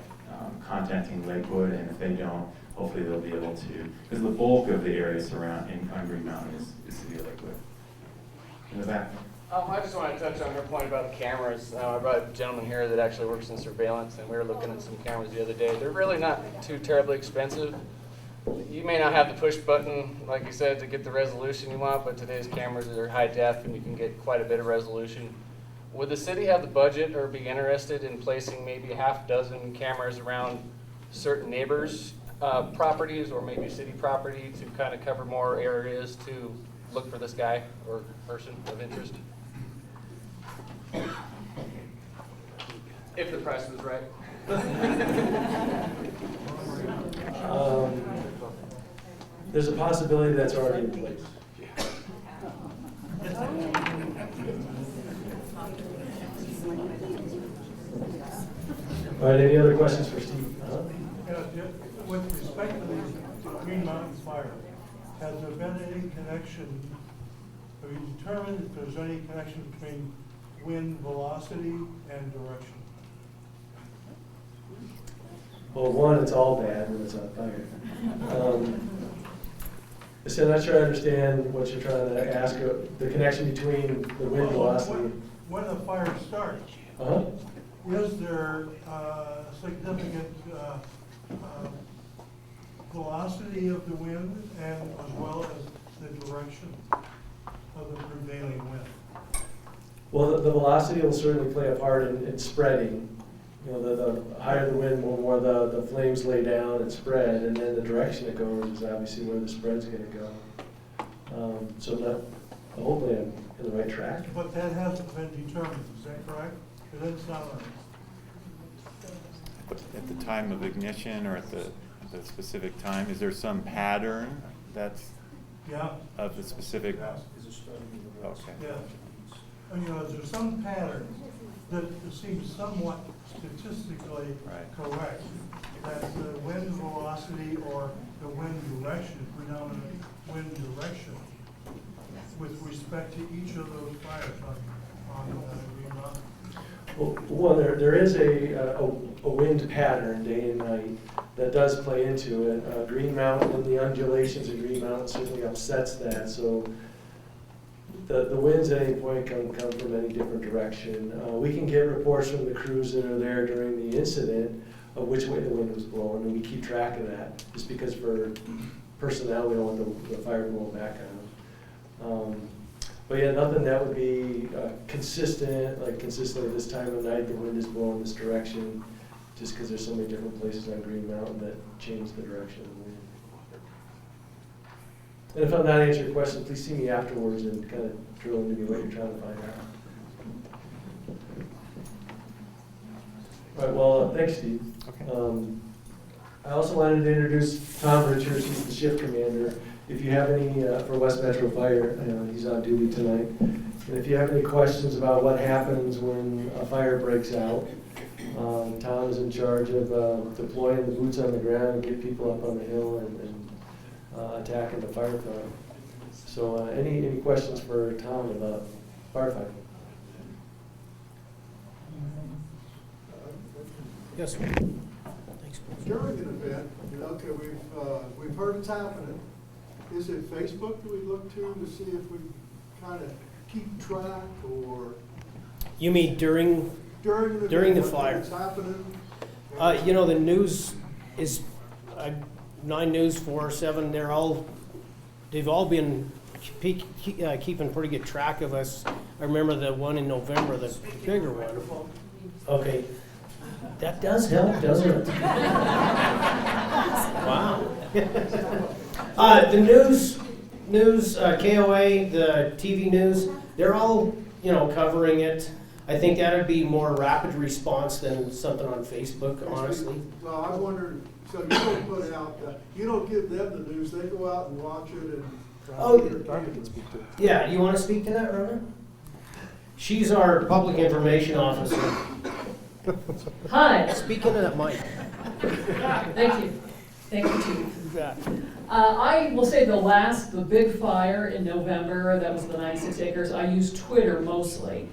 S17: contacting Lakewood, and if they don't, hopefully they'll be able to, because the bulk of the area surrounding on Green Mountain is City of Lakewood. In the back.
S5: I just want to touch on her point about the cameras. I brought a gentleman here that actually works in surveillance, and we were looking at some cameras the other day. They're really not too terribly expensive. You may not have the push button, like you said, to get the resolution you want, but today's cameras are high def, and you can get quite a bit of resolution. Would the city have the budget or be interested in placing maybe a half dozen cameras around certain neighbors' properties, or maybe city property, to kind of cover more areas to look for this guy or person of interest? If the price was right.
S9: There's a possibility that's already in place. All right, any other questions for Steve?
S3: With respect to the Green Mountain fire, has there been any connection, have you determined if there's any connection between wind velocity and direction?
S9: Well, one, it's all bad when it's on fire. So I'm not sure I understand what you're trying to ask, the connection between the wind velocity.
S3: When the fire starts, is there significant velocity of the wind, and as well as the direction of the prevailing wind?
S9: Well, the velocity will certainly play a part in spreading. The higher the wind, the more the flames lay down and spread, and then the direction it goes is obviously where the spread's going to go. So hopefully I'm in the right track.
S3: But that hasn't been determined, is that correct? It doesn't sound like it.
S17: At the time of ignition, or at the specific time, is there some pattern that's of the specific? Okay.
S3: Yeah. And, there's some pattern that seems somewhat statistically correct, that the wind velocity or the wind direction, predominant wind direction, with respect to each of those fires on Green Mountain.
S9: Well, there is a wind pattern day and night that does play into it. Green Mountain and the undulations of Green Mountain certainly upsets that. So the winds at any point come from any different direction. We can get reports from the crews that are there during the incident of which way the wind was blowing, and we keep track of that, just because for personnel we don't want the fire blowing back on them. But yeah, nothing that would be consistent, like consistently this time of night the wind is blowing this direction, just because there's so many different places on Green Mountain that change the direction of the wind. And if I'm not answering your question, please see me afterwards and kind of drill into me what you're trying to find out. All right, well, thanks, Steve. Okay. I also wanted to introduce Tom Richards. He's the shift commander. If you have any, for West Metro Fire, he's on duty tonight. And if you have any questions about what happens when a fire breaks out, Tom is in charge of deploying the boots on the ground and get people up on the hill and attacking the fire front. So any questions for Tom about firefighting?
S11: Yes, sir.
S3: During an event, okay, we've heard it's happening. Is it Facebook do we look to see if we kind of keep track, or?
S11: You mean during the fire?
S3: It's happening.
S11: You know, the news is 9 News, 4/7. They've all been keeping pretty good track of us. I remember the one in November, the bigger one. Okay, that does help, doesn't it? Wow. The news, KOA, the TV news, they're all, covering it. I think that'd be more rapid response than something on Facebook, honestly.
S3: Well, I wondered, so you don't put out, you don't give them the news, they go out and watch it and.
S11: Yeah, you want to speak to that, Rhona? She's our public information officer.
S19: Hi.
S11: Speaking of that mic.
S19: Thank you. Thank you, Chief. I will say the big fire in November, that was the 96 acres, I used Twitter mostly.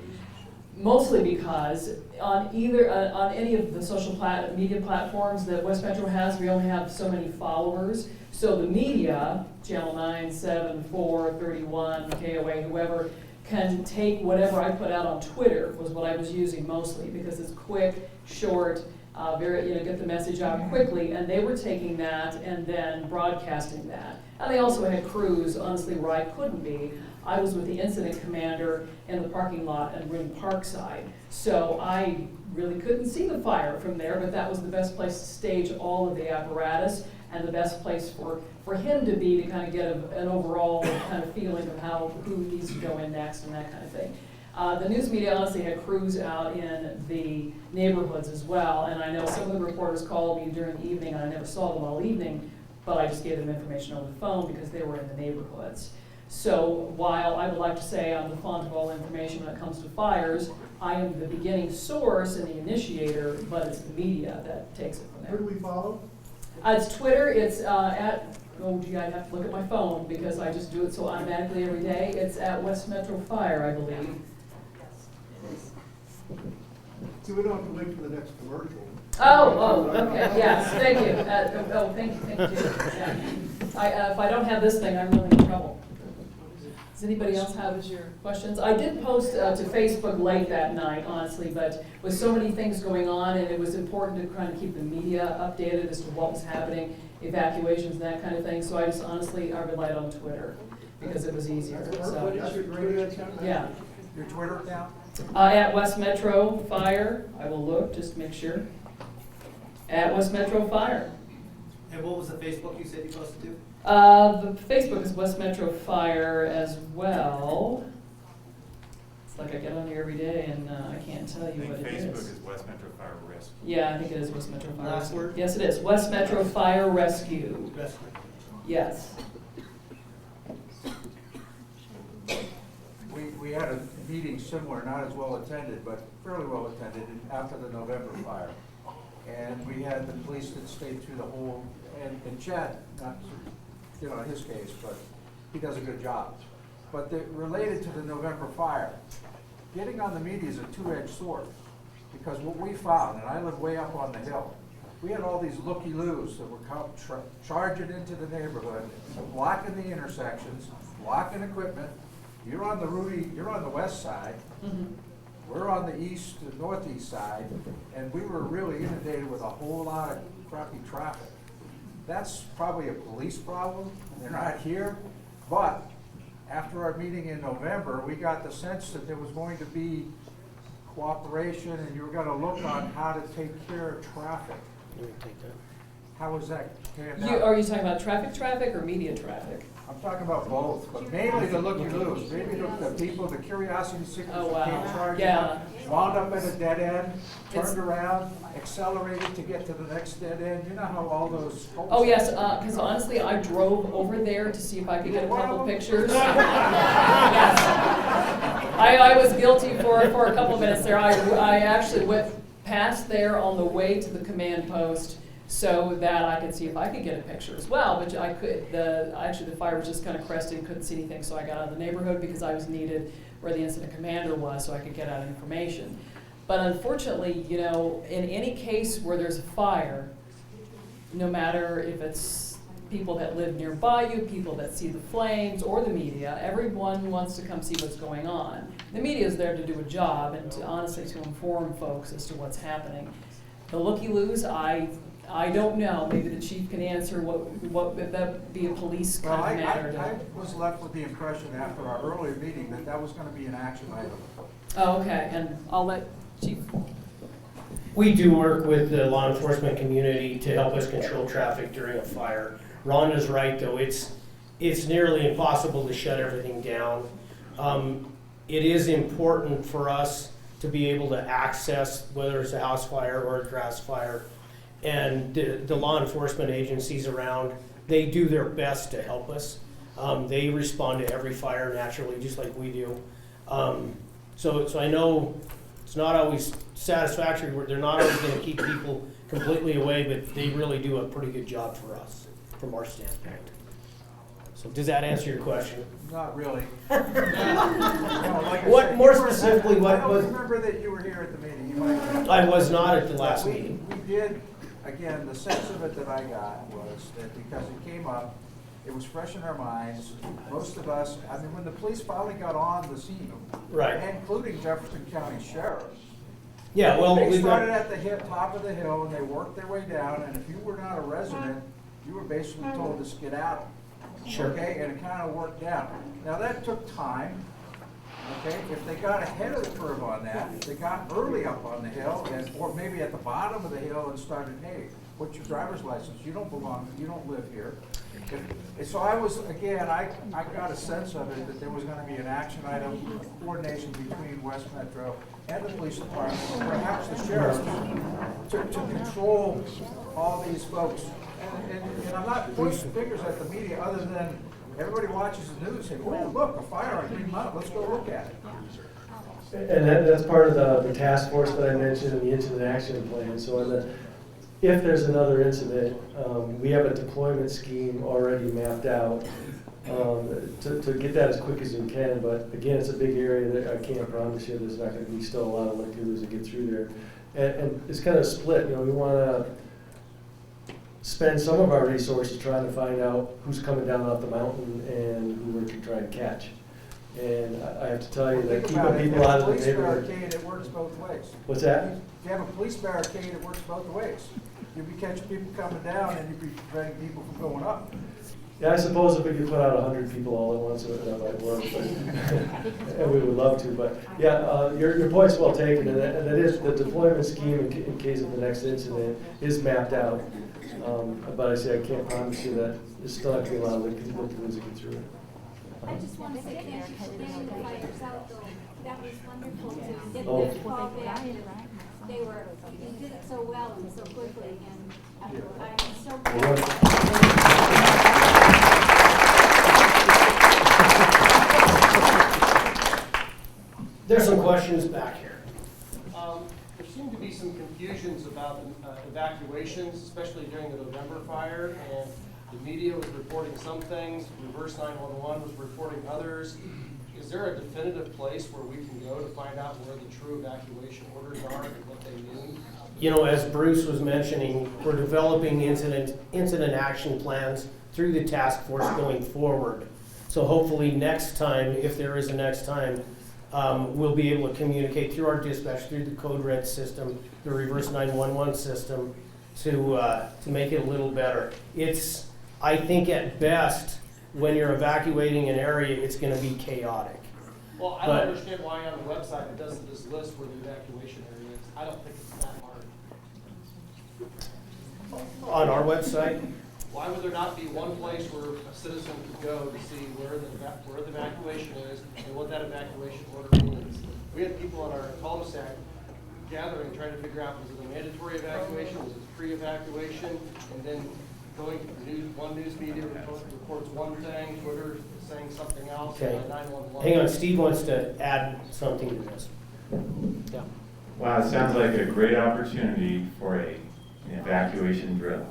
S19: Mostly because on any of the social media platforms that West Metro has, we only have so many followers. So the media, Channel 9, 7, 4, 31, KOA, whoever, can take whatever I put out on Twitter was what I was using mostly because it's quick, short, get the message out quickly, and they were taking that and then broadcasting that. And they also had crews, honestly, where I couldn't be. I was with the incident commander in the parking lot at Ring Parkside. So I really couldn't see the fire from there, but that was the best place to stage all of the apparatus and the best place for him to be to kind of get an overall kind of feeling of who needs to go in next and that kind of thing. The news media honestly had crews out in the neighborhoods as well, and I know some of the reporters called me during the evening, and I never saw them all evening, but I just gave them information over the phone because they were in the neighborhoods. So while I would like to say I'm the font of all information when it comes to fires, I am the beginning source and the initiator, but it's the media that takes it from there.
S3: Who do we follow?
S19: It's Twitter, it's I'd have to look at my phone because I just do it so automatically every day. It's at West Metro Fire, I believe.
S3: See, we don't have to wait for the next commercial.
S19: Okay, yes, thank you. Thank you. Yeah. If I don't have this thing, I'm really in trouble. Does anybody else have your questions? I did post to Facebook late that night, honestly, but with so many things going on, and it was important to kind of keep the media updated as to what was happening, evacuations and that kind of thing. So I just honestly, I relied on Twitter because it was easier.
S3: What is your Twitter account?
S19: Yeah.
S6: Your Twitter account?
S19: At West Metro Fire, I will look just to make sure. At West Metro Fire.
S21: And what was the Facebook you said you posted to?
S19: The Facebook is West Metro Fire as well. It's like I get on here every day and I can't tell you what it is.
S17: Facebook is West Metro Fire Rescue.
S19: Yeah, I think it is West Metro Fire
S21: Last
S19: Rescue.
S21: word?
S19: Yes, it is. West Metro Fire Rescue. Yes.
S6: We had a meeting similar, not as well attended, but fairly well attended after the November fire. And we had the police that stayed through the whole, and Chad, not his case, but he does a good job. But related to the November fire, getting on the media is a two-edged sword. Because what we found, and I live way up on the hill, we had all these looky-loos that were charging into the neighborhood, blocking the intersections, blocking equipment. You're on the west side.
S19: Mm-hmm.
S6: We're on the east and northeast side, and we were really inundated with a whole lot of crappy traffic. That's probably a police problem, and they're not here. But after our meeting in November, we got the sense that there was going to be cooperation, and you were going to look on how to take care of traffic. How was that panned out?
S19: Are you talking about traffic or media traffic?
S6: I'm talking about both, but mainly the looky-loos. Maybe the people, the curiosity seekers that came charging up, wound up at a dead end, turned around, accelerated to get to the next dead end. You know how all those...
S19: Oh, yes, because honestly, I drove over there to see if I could get a couple pictures. Yes. I was guilty for a couple of minutes there. I actually went past there on the way to the command post so that I could see if I could get a picture as well, but I could. Actually, the fire was just kind of cresting, couldn't see anything, so I got out of the neighborhood because I was needed where the incident commander was so I could get out information. But unfortunately, you know, in any case where there's a fire, no matter if it's people that live nearby you, people that see the flames, or the media, everyone wants to come see what's going on. The media is there to do a job and to honestly to inform folks as to what's happening. The looky-loos, I don't know. Maybe the chief can answer what would that be a police kind of matter?
S6: I was left with the impression after our earlier meeting that that was going to be an action item.
S19: Oh, okay, and I'll let Chief.
S11: We do work with the law enforcement community to help us control traffic during a fire. Rhonda's right, though. It's nearly impossible to shut everything down. It is important for us to be able to access whether it's a house fire or a grass fire. And the law enforcement agencies around, they do their best to help us. They respond to every fire naturally, just like we do. So I know it's not always satisfactory. They're not always going to keep people completely away, but they really do a pretty good job for us, from our standpoint. So does that answer your question?
S6: Not really.
S11: What more specifically? What was?
S6: I don't remember that you were here at the meeting. You might.
S11: I was not at the last meeting.
S6: We did. Again, the sense of it that I got was that because it came up, it was fresh in our minds. Most of us, I mean, when the police finally got on the scene,
S11: right,
S6: including Jefferson County Sheriff.
S11: Yeah, well,
S6: they started at the top of the hill and they worked their way down. And if you were not a resident, you were basically told to skedaddle.
S11: Sure.
S6: Okay, and it kind of worked out. Now that took time. Okay, if they got ahead of the curve on that, if they got early up on the hill, or maybe at the bottom of the hill and started, hey, what's your driver's license? You don't belong, you don't live here. So I was, again, I got a sense of it that there was going to be an action item, coordination between West Metro and the police department, perhaps the sheriff, to control all these folks. And I'm not pointing fingers at the media other than everybody watches the news and say, oh, look, a fire on Green Mountain, let's go look at it.
S9: And that's part of the task force that I mentioned in the incident action plan. So if there's another incident, we have a deployment scheme already mapped out to get that as quick as we can. But again, it's a big area that I can't promise you there's not going to be still a lot of looky-loos that get through there. And it's kind of split. You know, we want to spend some of our resources trying to find out who's coming down off the mountain and who we can try and catch. And I have to tell you that keeping people out of the neighborhood.
S6: If you have a police barricade, it works both ways.
S9: What's that?
S6: If you have a police barricade, it works both ways. You'd be catching people coming down and you'd be preventing people from going up.
S9: Yeah, I suppose if we could put out 100 people all at once, that might work. But and we would love to. But yeah, your point's well taken, and that is the deployment scheme in case of the next incident is mapped out. But I say I can't promise you that there's still not going to be a lot of looky-loos that get through it.
S10: I just want to say thank you for getting the fires out, though. That was wonderful to get
S9: Oh.
S10: them call back. They were, you did it so well and so quickly, and I'm so
S11: There's some questions back here.
S20: There seemed to be some confusions about evacuations, especially during the November fire, and the media was reporting some things, Reverse 911 was reporting others. Is there a definitive place where we can go to find out where the true evacuation orders are and what they mean?
S11: You know, as Bruce was mentioning, we're developing incident action plans through the task force going forward. So hopefully next time, if there is a next time, we'll be able to communicate through our dispatch, through the code red system, the reverse 911 system, to make it a little better. It's, I think at best, when you're evacuating an area, it's going to be chaotic.
S20: Well, I don't understand why on the website it doesn't just list where the evacuation area is. I don't think it's that hard.
S11: On our website?
S20: Why would there not be one place where a citizen could go to see where the evacuation is and what that evacuation order means? We had people on our cul-de-sac gathering, trying to figure out, was it a mandatory evacuation, was it pre-evacuation, and then going to news, one news media reports one thing, Twitter is saying something else,
S11: Okay.
S20: and 911.
S11: Hang on, Steve wants to add something to this. Yeah.
S17: Wow, it sounds like a great opportunity for an evacuation drill.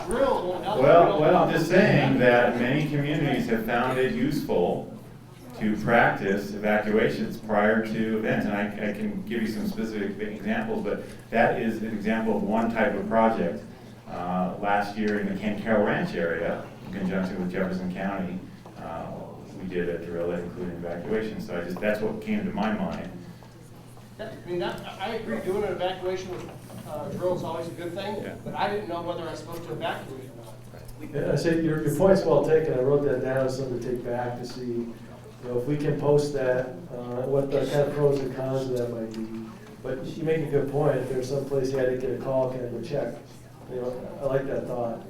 S17: Well, I'm just saying that many communities have found it useful to practice evacuations prior to events. And I can give you some specific examples, but that is an example of one type of project. Last year in the Camp Carroll Ranch area, in conjunction with Jefferson County, we did a drill that included evacuation. So that's what came to my mind.
S20: I agree, doing an evacuation with drill is always a good thing, but I didn't know whether I was supposed to evacuate or not.
S9: Yeah, I say your point's well taken. I wrote that down as something to take back to see, if we can post that, what the kind of pros and cons of that might be. But you make a good point. If there's some place you had to get a call, can I go check? I like that thought.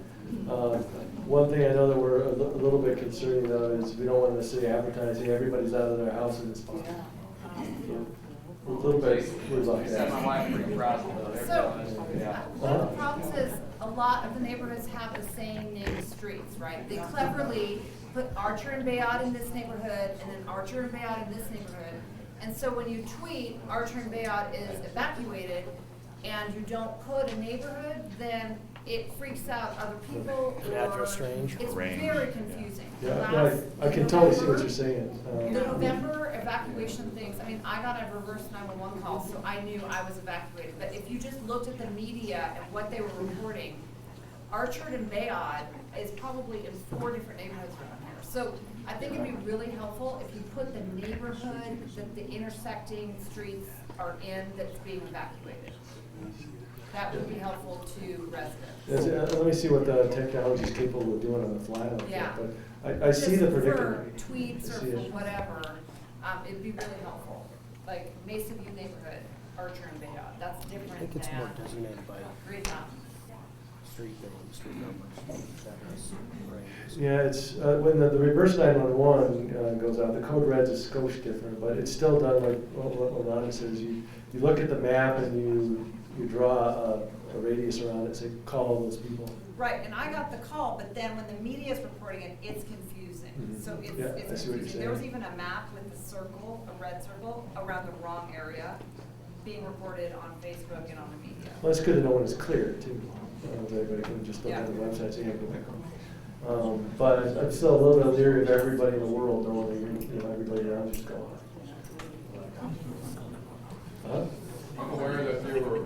S9: One thing I know that we're a little bit concerned about is we don't want to necessarily advertise, hey, everybody's out of their house and it's fine. A little bit worried about that.
S5: My wife pretty proud of it.
S8: So, one of the problems is a lot of the neighborhoods have the same named streets, right? They cleverly put Archer and Bayard in this neighborhood, and then Archer and Bayard in this neighborhood. And so when you tweet Archer and Bayard is evacuated, and you don't put a neighborhood, then it freaks out other people.
S11: An address range.
S8: It's very confusing.
S9: Yeah, I can totally see what you're saying.
S8: The November evacuation things, I mean, I got a reverse 911 call, so I knew I was evacuated. But if you just looked at the media and what they were reporting, Archer and Bayard is probably in 4 different neighborhoods around here. So I think it'd be really helpful if you put the neighborhood that the intersecting streets are in that's being evacuated. That would be helpful to residents.
S9: Let me see what the technology is capable of doing on the fly.
S8: Yeah.
S9: But I see the predicament.
S8: For tweets or for whatever, it'd be really helpful. Like Mesa View neighborhood, Archer and Bayard, that's different
S11: I think it's more
S8: than
S11: designated by
S8: Greentown.
S11: street numbers.
S9: Yeah, it's, when the reverse 911 goes out, the code red's a skosh different, but it's still done like what Ronnie says. You look at the map and you draw a radius around it, say call all those people.
S8: Right, and I got the call, but then when the media is reporting it, it's confusing.
S9: Mhm.
S8: So it's
S9: Yeah, I see what you're
S8: confusing. There was
S9: saying.
S8: even a map with a circle, a red circle, around the wrong area being reported on Facebook and on the media.
S9: Well, it's good to know when it's clear too. Everybody can just look at the website and say, hey, go back home. But I'm still a little bit leery of everybody in the world knowing that everybody around you's gone.
S1: I'm aware that there were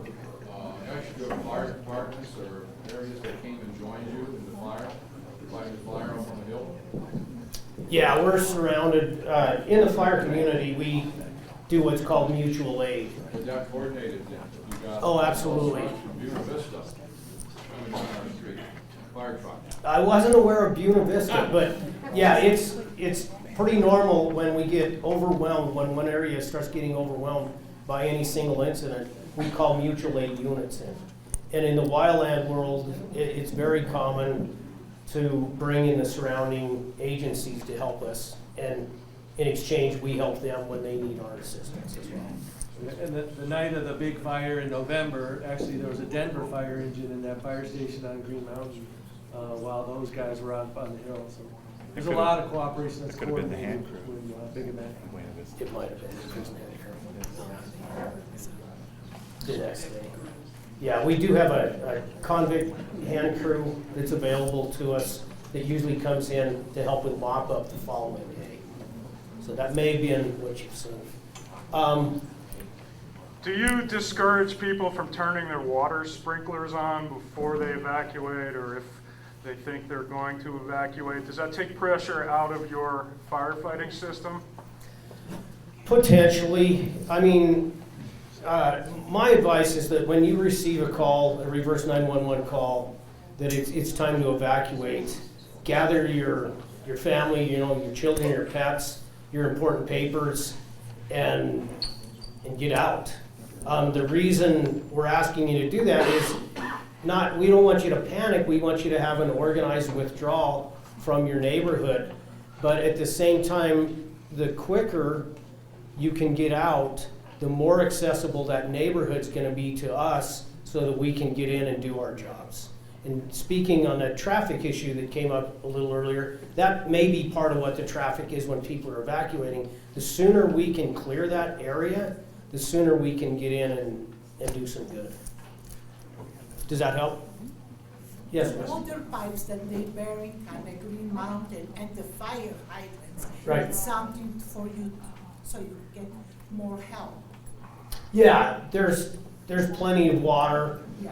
S1: extra fire departments or areas that came and joined you in the fire, fighting the fire up on the hill.
S11: Yeah, we're surrounded, in the fire community, we do what's called mutual aid.
S1: Was that coordinated then? You got
S11: Oh, absolutely.
S1: from Buena Vista coming down our street, fire truck.
S11: I wasn't aware of Buena Vista, but yeah, it's pretty normal when we get overwhelmed, when one area starts getting overwhelmed by any single incident, we call mutual aid units in. And in the wildland world, it's very common to bring in the surrounding agencies to help us. And in exchange, we help them when they need our assistance as well.
S22: And the night of the big fire in November, actually there was a Denver fire engine in that fire station on Green Mountain while those guys were up on the hill. So there's a lot of cooperation that's coordinated with big event.
S11: It might have been. The next day. Yeah, we do have a convict hand crew that's available to us that usually comes in to help with mop up the following day. So that may have been what you've seen.
S7: Do you discourage people from turning their water sprinklers on before they evacuate, or if they think they're going to evacuate? Does that take pressure out of your firefighting system?
S11: Potentially. I mean, my advice is that when you receive a call, a reverse 911 call, that it's time to evacuate. Gather your family, your children, your pets, your important papers, and get out. The reason we're asking you to do that is we don't want you to panic, we want you to have an organized withdrawal from your neighborhood. But at the same time, the quicker you can get out, the more accessible that neighborhood's gonna be to us so that we can get in and do our jobs. And speaking on the traffic issue that came up a little earlier, that may be part of what the traffic is when people are evacuating. The sooner we can clear that area, the sooner we can get in and do some good. Does that help? Yes, Miss?
S2: Water pipes that they bury on the Green Mountain and the fire hydrants.
S11: Right.
S2: It's something for you, so you get more help.
S11: Yeah, there's plenty of water.
S2: Yeah.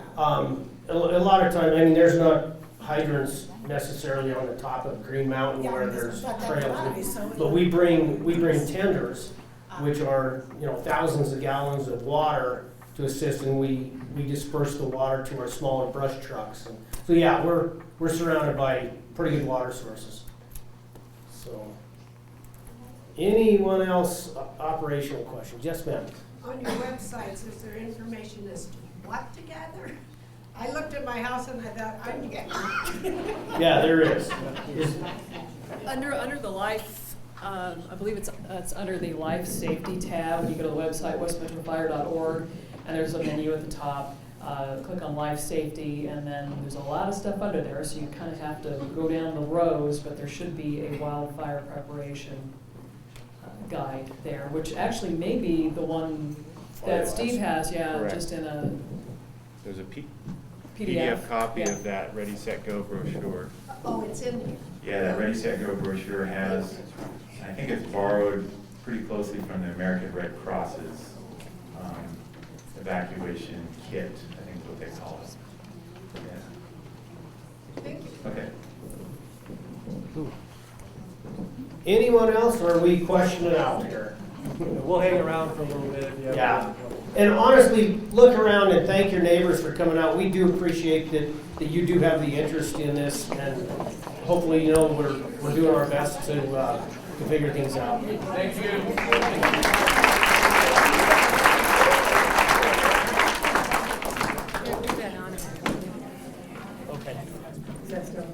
S11: A lot of times, I mean, there's not hydrants necessarily on the top of Green Mountain
S2: Yeah,
S11: where
S2: but
S11: there's
S2: that's
S11: trails.
S2: right, so-
S11: But we bring tenders, which are, thousands of gallons of water to assist, and we disperse the water to our smaller brush trucks. And so yeah, we're surrounded by pretty good water sources. So, anyone else operational questions? Yes, ma'am.
S13: On your websites, is there information as to what to gather? I looked at my house and I thought, I'm getting.
S11: Yeah, there is.
S19: Under the life, I believe it's under the life safety tab. You go to the website, westmetrofire.org, and there's a menu at the top. Click on life safety, and then there's a lot of stuff under there, so you kind of have to go down the rows, but there should be a wildfire preparation guide there, which actually may be the one that Steve has, yeah,
S17: Correct.
S19: just in a
S17: There's a
S19: PDF.
S17: PDF copy
S19: Yeah.
S17: of that Ready, Set, Go brochure.
S13: Oh, it's in here.
S17: Yeah, that Ready, Set, Go brochure has, I think it's borrowed pretty closely from the American Red Cross's evacuation kit, I think is what they call it. Yeah.
S13: Thank you.
S17: Okay.
S11: Anyone else, or are we questioning out here?
S22: We'll hang around for a little bit if you have.
S11: Yeah. And honestly, look around and thank your neighbors for coming out. We do appreciate that you do have the interest in this, and hopefully, we're doing our best to figure things out.
S20: Thank you.